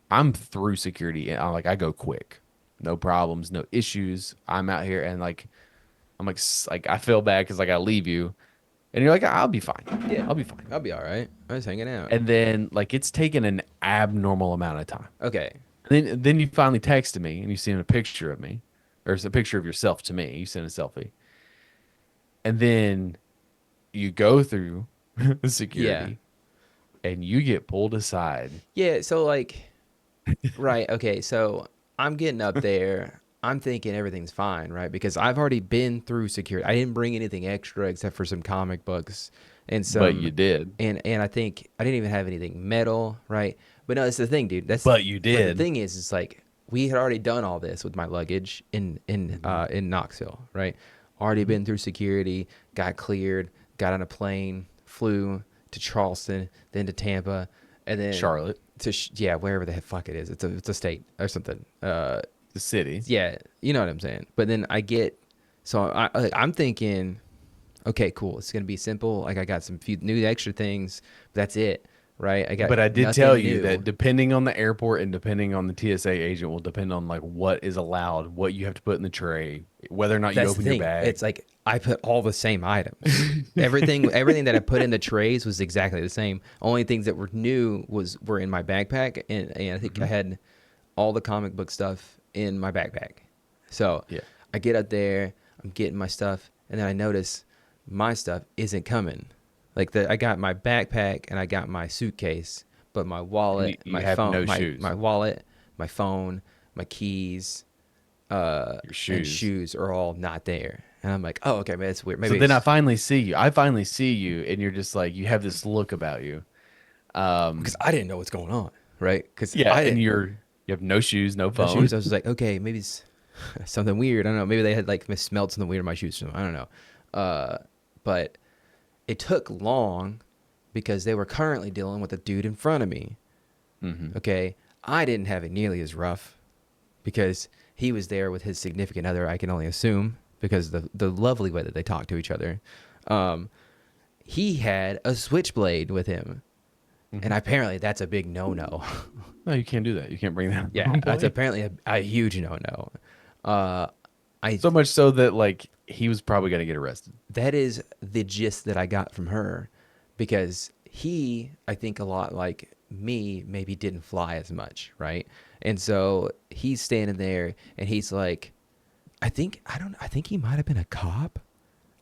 I'm through security, and I go quick, no problems, no issues. I'm out here, and like I'm like I feel bad because like I leave you, and you're like, I'll be fine. Yeah, I'll be fine. I'll be all right. I was hanging out. And then like it's taken an abnormal amount of time. Okay. And then you finally texted me, and you sent a picture of me, or it's a picture of yourself to me. You sent a selfie, and then you go through security, and you get pulled aside. Yeah, so like, right, okay, so I'm getting up there. I'm thinking everything's fine, right? Because I've already been through security. I didn't bring anything extra except for some comic books and some. But you did. And I think I didn't even have anything metal, right? But no, that's the thing, dude. But you did. The thing is, it's like we had already done all this with my luggage in Knoxville, right? Already been through security, got cleared, got on a plane, flew to Charleston, then to Tampa, and then Charlotte. to wherever the fuck it is. It's a state or something. The city. Yeah, you know what I'm saying. But then I'm thinking, okay, cool. It's gonna be simple. Like I got some few new extra things. But that's it, right? But I did tell you new. that depending on the airport and depending on the TSA agent will depend on like what is allowed, what you have to put in the tray, whether or not you That's open the thing. your bag. It's like I put all the same items. everything that I put in the trays was exactly the same. Only things that were new were in my backpack, and I think I had all the comic book stuff in my backpack. So Yeah. I get up there, I'm getting my stuff, and then I notice my stuff isn't coming. Like I got my backpack and I got my suitcase, but my wallet, you my have phone, no shoes. my wallet, my phone, my keys, Your and shoes. shoes are all not there. And I'm like, oh, okay, man, that's weird. Maybe So then I it's- finally see you. And you're just like, you have this look about you. because I didn't know what's going on, right? Because Yeah, I and didn't you have no shoes, no phone. no shoes. I was just like, okay, maybe it's something weird. I don't know. Maybe they had like smelled something weird in my shoes. I don't know. But it took long because they were currently dealing with a dude in front of me. Mm-hmm. Okay, I didn't have it nearly as rough because he was there with his significant other. I can only assume because the lovely way that they talk to each other. He had a switchblade with him. And apparently that's a big no-no. No, you can't do that. You can't bring that. Yeah, on that's plane. apparently a huge no-no. So much so that like he was probably gonna get arrested. That is the gist that I got from her, because he, I think a lot like me, maybe didn't fly as much, right? And so he's standing there and he's like, I think he might have been a cop.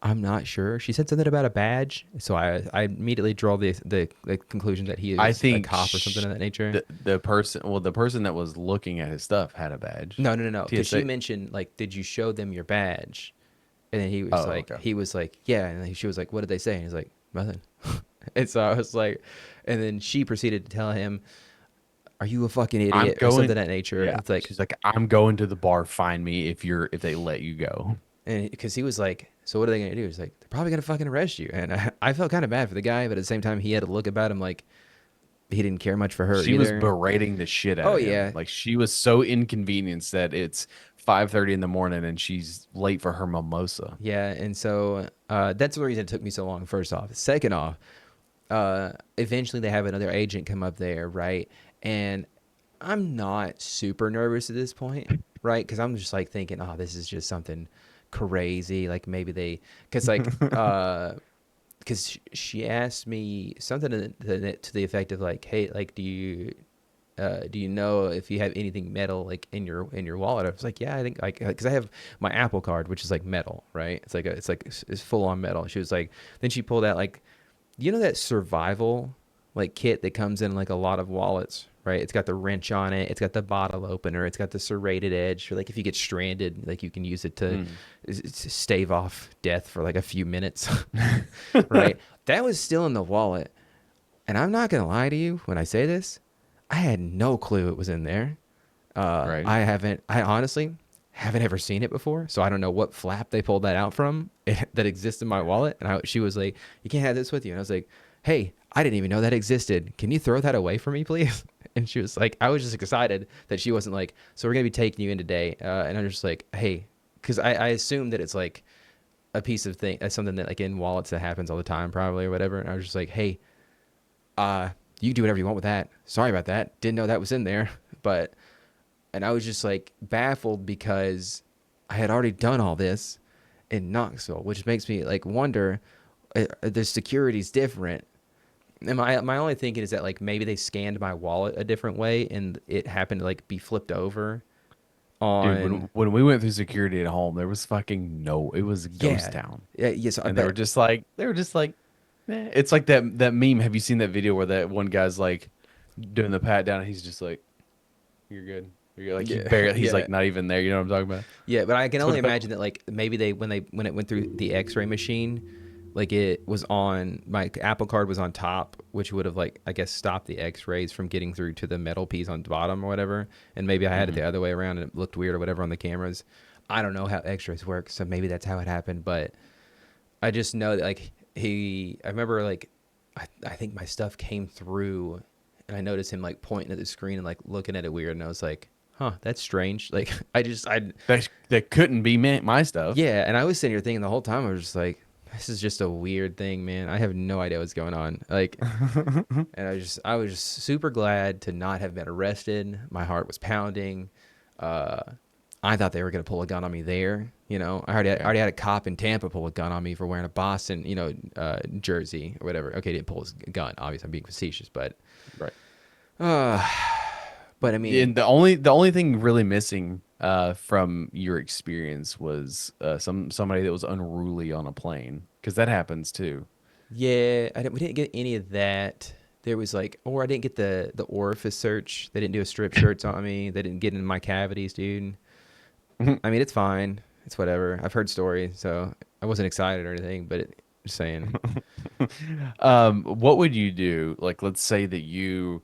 I'm not sure. She said something about a badge, so I immediately draw the conclusion that he is I think a cop or something of that nature. The person that was looking at his stuff had a badge. No. Because she TSA mentioned, like, did you show them your badge? And then Oh, okay. he was like, yeah. And then she was like, what did they say? And he's like, nothing. And so I was like, and then she proceeded to tell him, are you a fucking I'm idiot or something of going. that nature? Yeah. It's like, She's like, I'm going to the bar. Find me if they let you go. and because he was like, so what are they going to do? He's like, they're probably going to fucking arrest you. And I felt kind of bad for the guy, but at the same time, he had a look about him like he didn't care much for her She was either. berating the shit out Oh, of him. yeah. Like she was so inconvenienced that it's 5:30 in the morning and she's late for her mimosa. Yeah. And so that's the reason it took me so long, first off. Second off, eventually they have another agent come up there, right? And I'm not super nervous at this point, right? Because I'm just like thinking, oh, this is just something crazy. Like maybe they, because like, because she asked me something to the effect of like, hey, like, do you know if you have anything metal like in your wallet? I was like, yeah, I think like because I have my Apple Card, which is like metal, right? It's full on metal. She was like, then she pulled out like, you know that survival like kit that comes in like a lot of wallets, right? It's got the wrench on it, it's got the bottle opener, it's got the serrated edge, or like if you get stranded, like you can use it to stave off death for like a few minutes, right? That was still in the wallet, and I'm not gonna lie to you when I say this, I had no clue it was in there. Right. I honestly haven't ever seen it before, so I don't know what flap they pulled that out from that exists in my wallet. And she was like, "You can't have this with you." And I was like, "Hey, I didn't even know that existed. Can you throw that away for me, please?" And she was like, I was just excited that she wasn't like, "So we're gonna be taking you in today." And I'm just like, "Hey," because I assume that it's like a piece of thing, something that like in wallets that happens all the time, probably or whatever. And I was just like, "Hey, you can do whatever you want with that. Sorry about that. Didn't know that was in there." But, and I was just like baffled because I had already done all this in Knoxville, which makes me like wonder, the security's different. And my only thinking is that like maybe they scanned my wallet a different way and it happened to like be flipped over Dude, on. when we went through security at home, there was fucking no, it was a ghost Yeah. town. Yeah. Yes. And they were just like, eh. It's like that meme. Have you seen that video where that one guy's like doing the pat down and he's just like, you're good. You're good. Like Yeah. he's Yeah. like not even there. You know what I'm talking about? Yeah, but I can That's only what imagine that like maybe when it went through the X-ray machine, like it was on my Apple Card was on top, which would have like I guess stopped the X-rays from getting through to the metal piece on the bottom or whatever. And maybe I had it the other way around and it looked weird or whatever on the cameras. I don't know how X-rays work, so maybe that's how it happened. But I just know that like I remember like I think my stuff came through, and I noticed him like pointing at the screen and like looking at it weird, and I was like, huh, that's strange. Like I That couldn't be my stuff. yeah, and I was sitting here thinking the whole time I was just like, this is just a weird thing, man. I have no idea what's going on. Like, and I was just super glad to not have been arrested. My heart was pounding. I thought they were gonna pull a gun on me there. You know, I already had a cop in Tampa pull a gun on me for wearing a Boston, jersey or whatever. Okay, he didn't pull his gun. Obviously, I'm being facetious, but Right. but I mean, And the only thing really missing from your experience was somebody that was unruly on a plane, because that happens too. yeah, we didn't get any of that. There was like, or I didn't get the orifice search. They didn't do a strip shirts on me. They didn't get in my cavities, dude. I mean, it's fine. It's whatever. I've heard stories, so I wasn't excited or anything, but just saying. What would you do? Like, let's say that you're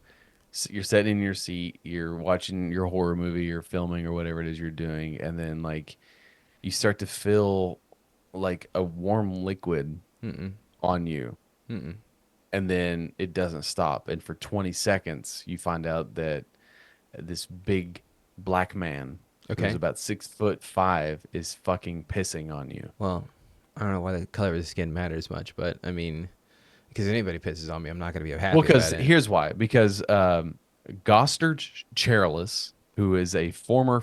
sitting in your seat, you're watching your horror movie, you're filming or whatever it is you're doing, and then like you start to feel like a warm liquid Mm-mm. on you, Mm-mm. and then it doesn't stop, and for 20 seconds you find out that this big black man Okay. who's about 6'5" is fucking pissing on you. Well, I don't know why the color of the skin matters much, but I mean, because anybody pisses on me, I'm not going to be happy Well, because about it. here's why. Because Goster Cherilus, who is a former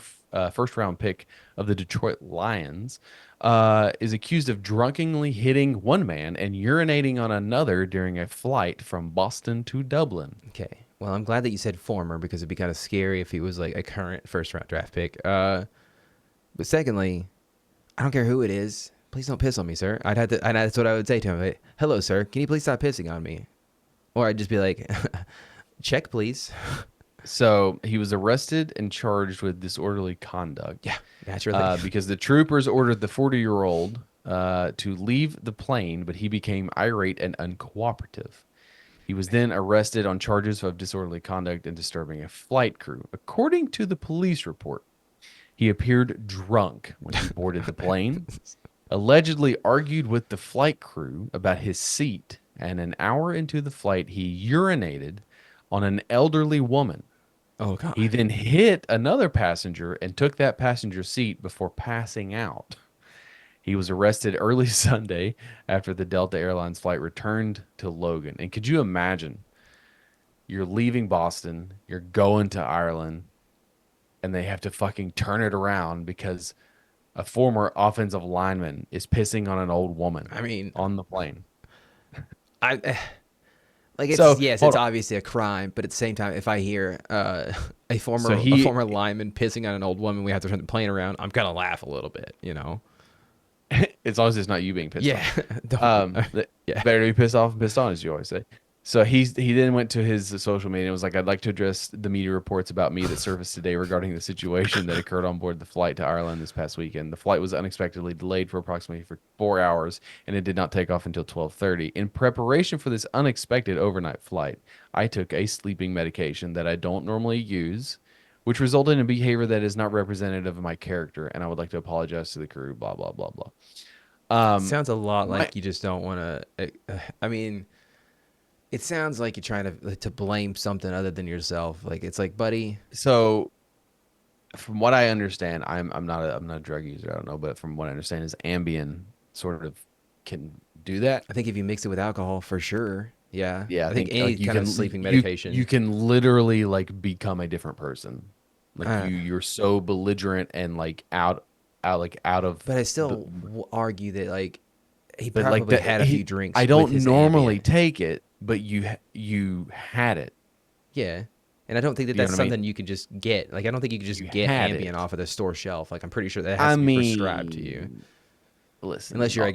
first-round pick of the Detroit Lions, is accused of drunkenly hitting one man and urinating on another during a flight from Boston to Dublin. Okay. Well, I'm glad that you said former because it'd be kind of scary if he was like a current first round draft pick. But secondly, I don't care who it is. Please don't piss on me, sir. That's what I would say to him. Like, hello, sir. Can you please stop pissing on me? Or I'd just be like, check, please. So he was arrested and charged with disorderly conduct. Yeah, naturally. Because the troopers ordered the 40-year-old to leave the plane, but he became irate and uncooperative. He was then arrested on charges of disorderly conduct and disturbing a flight crew. According to the police report, he appeared drunk when he boarded the plane, allegedly argued with the flight crew about his seat, and an hour into the flight, he urinated on an elderly woman. Oh God. He then hit another passenger and took that passenger's seat before passing out. He was arrested early Sunday after the Delta Airlines flight returned to Logan. And could you imagine? You're leaving Boston, you're going to Ireland, and they have to fucking turn it around because a former offensive lineman is pissing on an old woman. I mean, on the plane. Like, it's, So, yes, hold it's on. obviously a crime, but at the same time, if I hear a former he- former lineman pissing on an old woman, we have to turn the plane around, I'm gonna laugh a little bit, you know? As long as it's not you being pissed Yeah. off. Yeah. Better to be pissed off and pissed on, as you always say. So he then went to his social media and was like, I'd like to address the media reports about me that surfaced today regarding the situation that occurred on board the flight to Ireland this past weekend. The flight was unexpectedly delayed for approximately 4 hours, and it did not take off until 12:30. In preparation for this unexpected overnight flight, I took a sleeping medication that I don't normally use, which resulted in a behavior that is not representative of my character, and I would like to apologize to the crew, blah, blah, blah, blah. Sounds a lot my- like you just don't want to. I mean, it sounds like you're trying to blame something other than yourself. Like, it's like, buddy. So, from what I understand, I'm not a drug user. I don't know, but from what I understand, is Ambien sort of can do that. I think if you mix it with alcohol, for sure. Yeah. Yeah, I think any like, you kind of can sleeping medication. You can literally like become a different person. Like Uh. you're so belligerent and like out of. But I still argue that, like, he But probably like that, had a few drinks. I with don't his normally Ambien. take it, but you had it. Yeah. And I don't think that You know that's what I mean? something you can just get. Like, I don't think you can just You get had Ambien it. off of the store shelf. Like, I'm pretty sure that has to be prescribed to you. Listen, Unless you're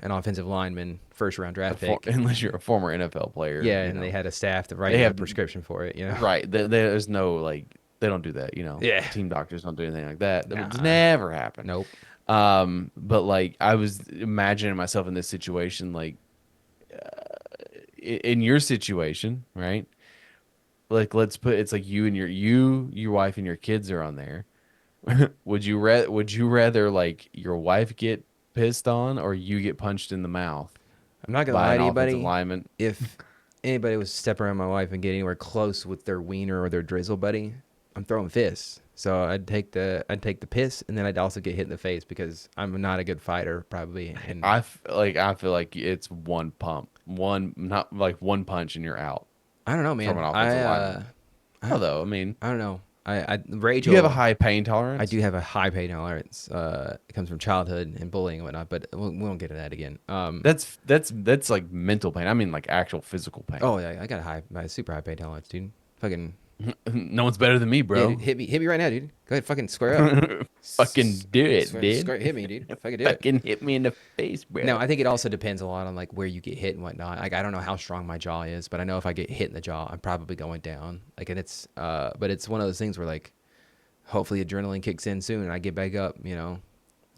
an offensive lineman, first round draft pick. unless you're a former NFL player. Yeah, you and know. they had a staff to write They you a have- prescription for it. You know. Right. There's no like they don't do that, Yeah. Team doctors don't do anything like that. That would Nuh-uh. never happen. Nope. But like I was imagining myself in this situation, like in your situation, right? Like it's like you and your wife and your kids are on there. Would you rather like your wife get pissed on or you get punched in the mouth I'm not gonna by lie an to you, offensive buddy. lineman? If anybody was to step around my wife and get anywhere close with their wiener or their drizzle, buddy, I'm throwing fists. So I'd take the piss, and then I'd also get hit in the face because I'm not a good fighter, probably. And I feel like it's one one punch and you're out. I don't know, man. From an offensive lineman. Although, I mean, I don't know. Rage. do you have a high pain tolerance? I do have a high pain tolerance. It comes from childhood and bullying and whatnot, but we won't get into that again. That's like mental pain. I mean, like actual physical pain. Oh yeah, I got a super high pain tolerance, dude. Fucking No one's better than me, yeah, bro. dude, hit me right now, dude. Go ahead, fucking square up. Fucking do it, dude. Hit me, dude. Fucking do it. Fucking hit me in the face, bro. No, I think it also depends a lot on like where you get hit and whatnot. Like, I don't know how strong my jaw is, but I know if I get hit in the jaw, I'm probably going down. Like, and it's but it's one of those things where like hopefully adrenaline kicks in soon and I get back up, you know.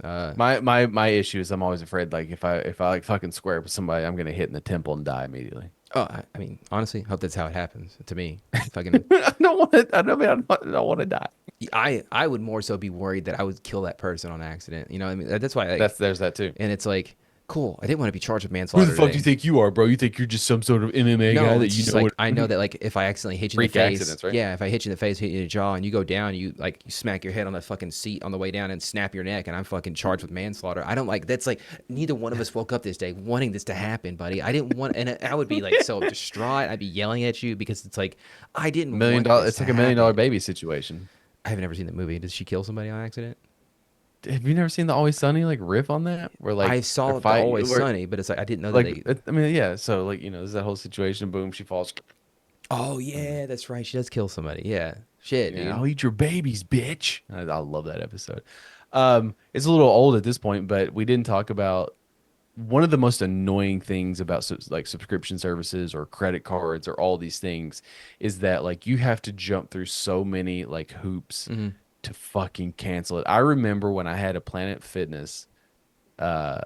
My issue is I'm always afraid like if I like fucking square up with somebody, I'm gonna hit in the temple and die immediately. Oh, I mean, honestly, hope that's how it happens to me. Fucking I don't want to. I don't want to die. I would more so be worried that I would kill that person on accident. You know what I mean? That's why There's that too. and it's like, cool, I didn't want to be charged with manslaughter. Who the fuck do today. you think you are, bro? You think you're just some sort of MMA guy No, that it's you just know? like what- I know that like if I accidentally hit you in the Freak face, accidents, right? yeah, if I hit you in the face, hit you in the jaw, and you go down, you smack your head on the fucking seat on the way down and snap your neck, and I'm fucking charged with manslaughter. I don't like that's like neither one of us woke up this day wanting this to happen, buddy. I didn't want, and I would be like so distraught. I'd be yelling at you because it's like I didn't $1 million. want this It's like to $1 million happen. baby situation. I have never seen the movie. Did she kill somebody on accident? Have you never seen the Always Sunny like riff on that? Where like I saw they're it fight- Always where- Sunny, but it's like I didn't know that Like they. I mean, yeah. So like there's that whole situation. Boom, she falls. Oh yeah, that's right. She does kill somebody. Yeah, shit, dude. Yeah, I'll eat your babies, bitch. I love that episode. It's a little old at this point, but we didn't talk about one of the most annoying things about like subscription services or credit cards or all these things is that like you have to jump through so many like hoops Mm-hmm. to fucking cancel it. I remember when I had a Planet Fitness uh,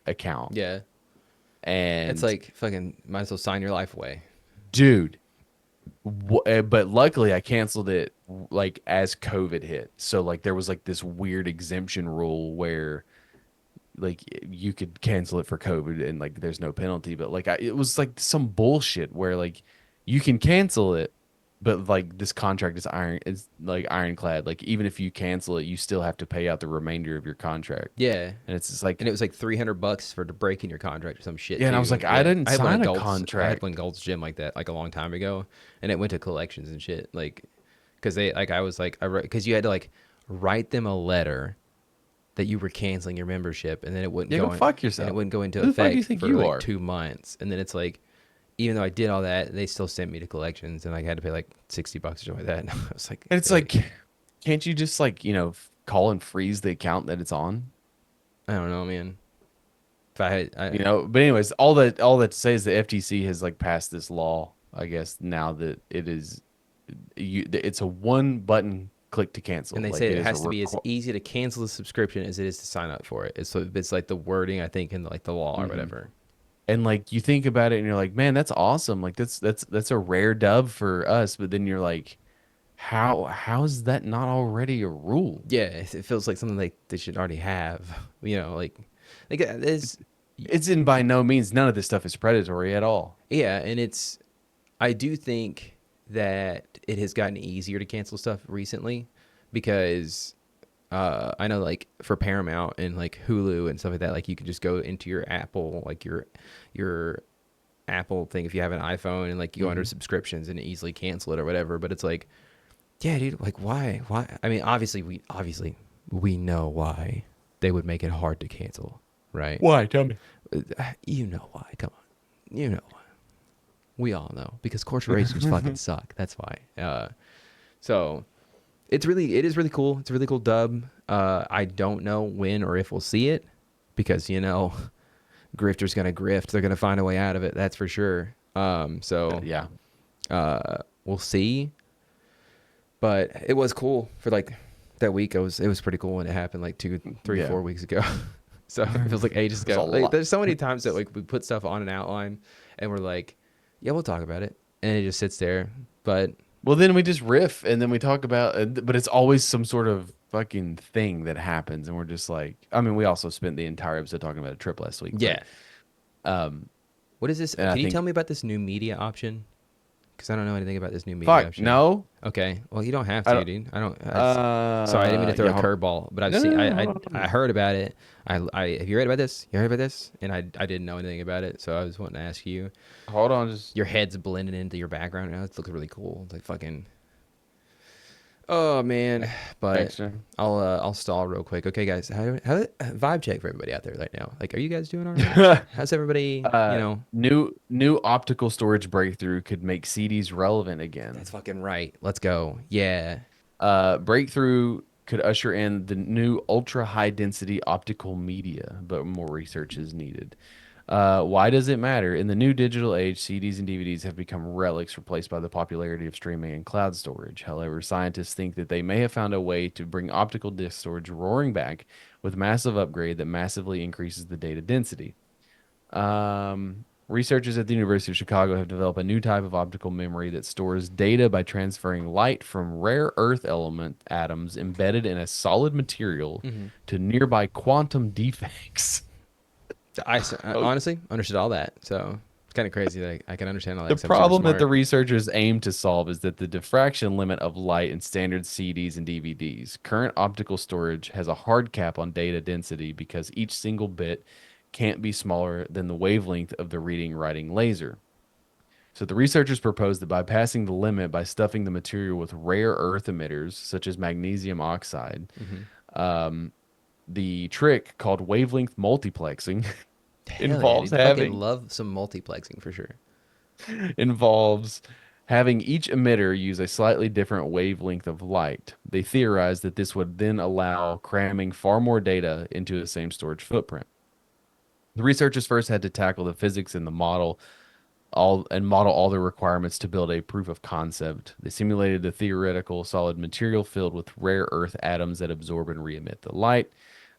account. Yeah. And It's like fucking might as well sign your life away. dude, but luckily I canceled it like as COVID hit. So like there was like this weird exemption rule where like you could cancel it for COVID and like there's no penalty. But like it was like some bullshit where like you can cancel it, but like this contract is like ironclad. Like even if you cancel it, you still have to pay out the remainder of your contract. Yeah. And it's just like And it was like $300 for breaking your contract or some shit yeah, and I too. was like, I Yeah. didn't I had one sign at a Gold's. I had contract. one Gold's Gym like that like a long time ago, and it went to collections and shit. Like, because they like I was like because you had to like write them a letter that you were canceling your membership, and then it wouldn't Yeah, go go in, fuck and yourself. it wouldn't go into Who the fuck do you effect think for you like are? 2 months, and then it's like, even though I did all that, they still sent me to collections, and like, I had to pay like $60 or something like that. And I was like, And it's like, can't you just like, call and freeze the account that it's on? I don't know, man. If I had, But anyways, all that to say is the FTC has like passed this law, I guess, now that it's a one button click to cancel. and they Like say it it is a has to be as easy to cancel the subscription as it is to sign up for it. It's like the wording, I think, in like the law or whatever. and like you think about it and you're like, man, that's awesome. Like that's a rare dub for us. But then you're like, how is that not already a rule? Yeah, it feels like something like they should already have. There's It's in by no means none of this stuff is predatory at all. yeah, and I do think that it has gotten easier to cancel stuff recently because I know like for Paramount and like Hulu and stuff like that, like you can just go into your Apple, like your Apple thing if you have an iPhone, and like you go under subscriptions and easily cancel it or whatever. But it's like, yeah, dude, like why? I mean, obviously we know why they would make it hard to cancel, right? Why? Tell me. You know why? Come on, you know why? We all know because corporations fucking suck. That's why. So it is really cool. It's a really cool dub. I don't know when or if we'll see it because grifter's gonna grift. They're gonna find a way out of it. That's for sure. So Yeah. we'll see. But it was cool for like that week. It was pretty cool when it happened like 2, 3, Yeah. 4 weeks ago. So it feels like ages There's ago. a Like, lot. there's so many times that like we put stuff on an outline and we're like, yeah, we'll talk about it, and it just sits there. But Well, then we just riff and then we talk about, but it's always some sort of fucking thing that happens, and we're just like, I mean, we also spent the entire episode talking about a trip last week. yeah, But, what is this? and I Can you think- tell me about this new media option? Because I don't know anything about this new media fuck option. no. Okay, well you don't have I to, don't- dude. I don't. I Sorry, I didn't mean to throw a curveball, but I've No, seen. no, I no. heard about it. I have you read about this? You heard about this? And I didn't know anything about it, so I was wanting to ask you. Hold on, just Your head's blending into your background now. It looks really cool. It's like fucking. Oh man, but thanks, man. I'll stall real quick. Okay, guys, how vibe check for everybody out there right now? Like, are you guys doing all right? How's everybody? New optical storage breakthrough could make CDs relevant again. That's fucking right. Let's go. Yeah. Breakthrough could usher in the new ultra high density optical media, but more research is needed. Why does it matter? In the new digital age, CDs and DVDs have become relics replaced by the popularity of streaming and cloud storage. However, scientists think that they may have found a way to bring optical disc storage roaring back with massive upgrade that massively increases the data density. Researchers at the University of Chicago have developed a new type of optical memory that stores data by transferring light from rare earth element atoms embedded in a solid material to nearby quantum defects. I honestly understood all that, so it's kind of crazy that I can understand all that. The 'cause I'm super problem that smart. the researchers aim to solve is that the diffraction limit of light in standard CDs and DVDs. Current optical storage has a hard cap on data density because each single bit can't be smaller than the wavelength of the reading-writing laser. So the researchers propose that by passing the limit by stuffing the material with rare earth emitters, such as magnesium oxide, the trick called wavelength multiplexing Hell yeah, involves dude. Fucking having love some multiplexing for sure. involves having each emitter use a slightly different wavelength of light. They theorize that this would then allow cramming far more data into the same storage footprint. The researchers first had to tackle the physics in the model model all the requirements to build a proof of concept. They simulated a theoretical solid material filled with rare earth atoms that absorb and re-emit the light.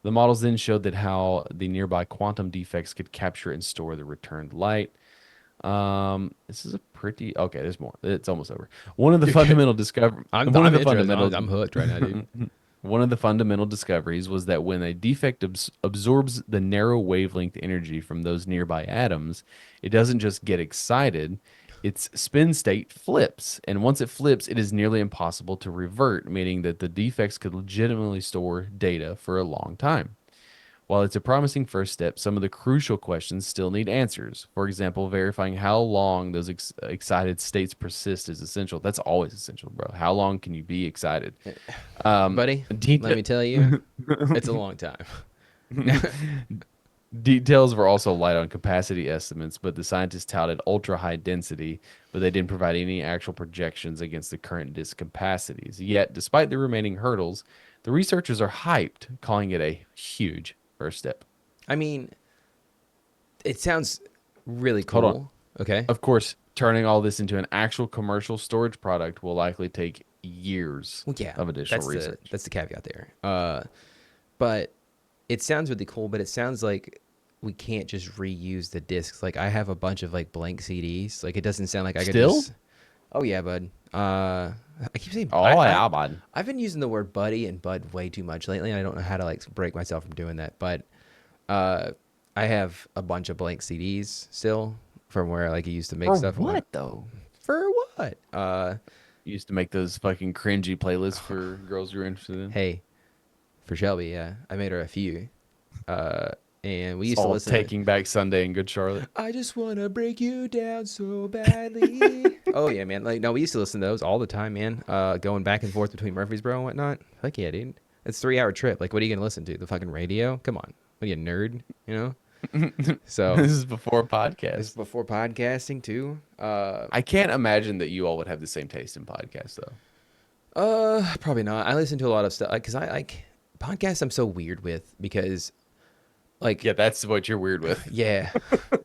The models then showed that how the nearby quantum defects could capture and store the returned light. This is a pretty okay. There's more. It's almost over. One of the fundamental discover. One of I'm the interested. fundamental. I'm hooked right now, dude. One of the fundamental discoveries was that when a defect absorbs the narrow wavelength energy from those nearby atoms, it doesn't just get excited, its spin state flips. And once it flips, it is nearly impossible to revert, meaning that the defects could legitimately store data for a long time. While it's a promising first step, some of the crucial questions still need answers. For example, verifying how long those excited states persist is essential. That's always essential, bro. How long can you be excited? Buddy, Deta- let me tell you, it's a long time. Details were also light on capacity estimates, but the scientists touted ultra high density, but they didn't provide any actual projections against the current disk capacities. Yet, despite the remaining hurdles, the researchers are hyped, calling it a huge first step. I mean, it sounds really Hold on. cool. Okay. Of course, turning all this into an actual commercial storage product will likely take years Well, yeah, of additional that's research. that's the caveat there. But it sounds really cool. But it sounds like we can't just reuse the discs. Like I have a bunch of like blank CDs. Like it doesn't sound like I could Still? just. Oh yeah, bud. I keep saying. Oh, yeah, bud. I've been using the word buddy and bud way too much lately, and I don't know how to like break myself from doing that. But I have a bunch of blank CDs still from where like I used to make For stuff. what, though? For what? You used to make those fucking cringy playlists for girls you're interested in. Hey, for Shelby, yeah, I made her a few. And we used to All listen. Taking Back Sunday in Good Charlotte. I just wanna break you down so badly. Oh yeah, man. Like no, we used to listen to those all the time, man. Going back and forth between Murfreesboro and whatnot. Fuck yeah, dude. It's a 3-hour trip. Like, what are you gonna listen to? The fucking radio? Come on. What are you, a nerd? You know? So This is before this podcast. is before podcasting too. I can't imagine that you all would have the same taste in podcasts, though. Probably not. I listen to a lot of stuff because I like podcasts. I'm so weird with because like Yeah, that's what you're weird with. yeah,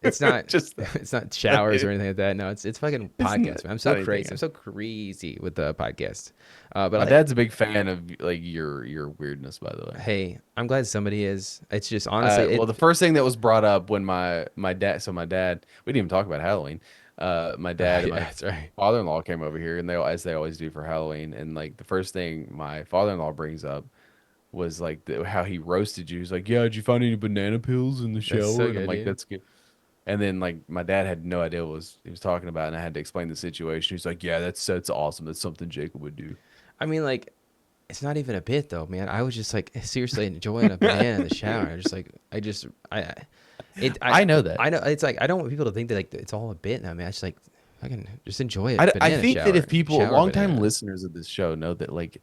it's not Just it's not showers or anything like that. No, it's fucking podcasts. Man. I'm so not crazy. anything. I'm so crazy with the podcast. But My like, dad's a big fan of like your weirdness, by the way. hey, I'm glad somebody is. It's just honestly, Well, the first thing that was brought up when my dad, we didn't even talk about Halloween. My dad and yeah, my that's right. father-in-law came over here, and as they always do for Halloween, and like the first thing my father-in-law brings up was like how he roasted you. He's like, "Yeah, did you find any banana pills in the shower?" so And I'm good, like, dude. "That's good." And then like my dad had no idea what he was talking about, and I had to explain the situation. He's like, "Yeah, that's awesome. That's something Jacob would do." I mean, like, it's not even a bit though, man. I was just like seriously enjoying a banana in the shower. I know that. I know it's like I don't want people to think that like it's all a bit. I mean, I just like I can just enjoy a I banana think shower. that if people, Shower longtime banana. listeners of this show, know that, like,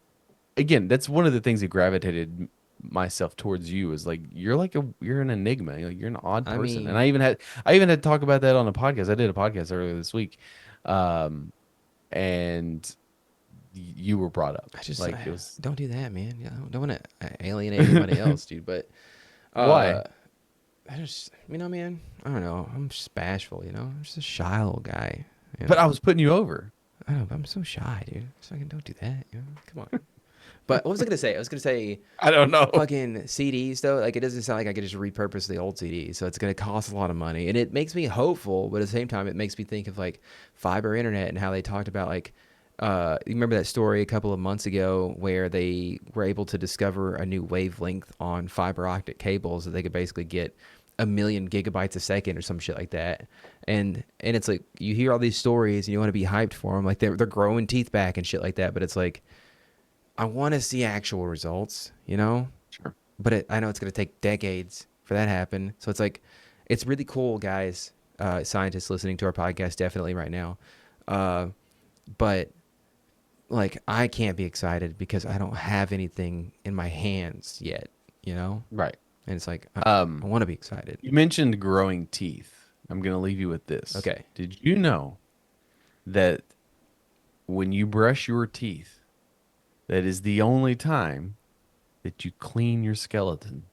again, that's one of the things that gravitated myself towards you is like you're an enigma, you're an odd I person, mean- and I even had to talk about that on a podcast. I did a podcast earlier this week, and you were brought up. I just like it was don't do that, man. Yeah, I don't want to alienate anybody else, dude. But why? I just, man, I don't know. I'm just bashful, I'm just a shy little guy. But I was putting you over. I don't know, but I'm so shy, dude. So I can don't do that. Come on. But what was I gonna say? I was gonna say I don't know. fucking CDs though. Like it doesn't sound like I could just repurpose the old CDs, so it's gonna cost a lot of money, and it makes me hopeful. But at the same time, it makes me think of like fiber internet and how they talked about like. You remember that story a couple of months ago where they were able to discover a new wavelength on fiber optic cables that they could basically get 1,000,000 gigabytes a second or some shit like that. And it's like you hear all these stories and you want to be hyped for them, like they're growing teeth back and shit like that. But it's like I want to see actual results, Sure. But I know it's going to take decades for that to happen. So it's like it's really cool, guys, scientists listening to our podcast definitely right now. But like I can't be excited because I don't have anything in my hands yet, Right. And it's like I want to be excited. You mentioned growing teeth. I'm going to leave you with this. Okay. Did you know that when you brush your teeth, that is the only time that you clean your skeleton?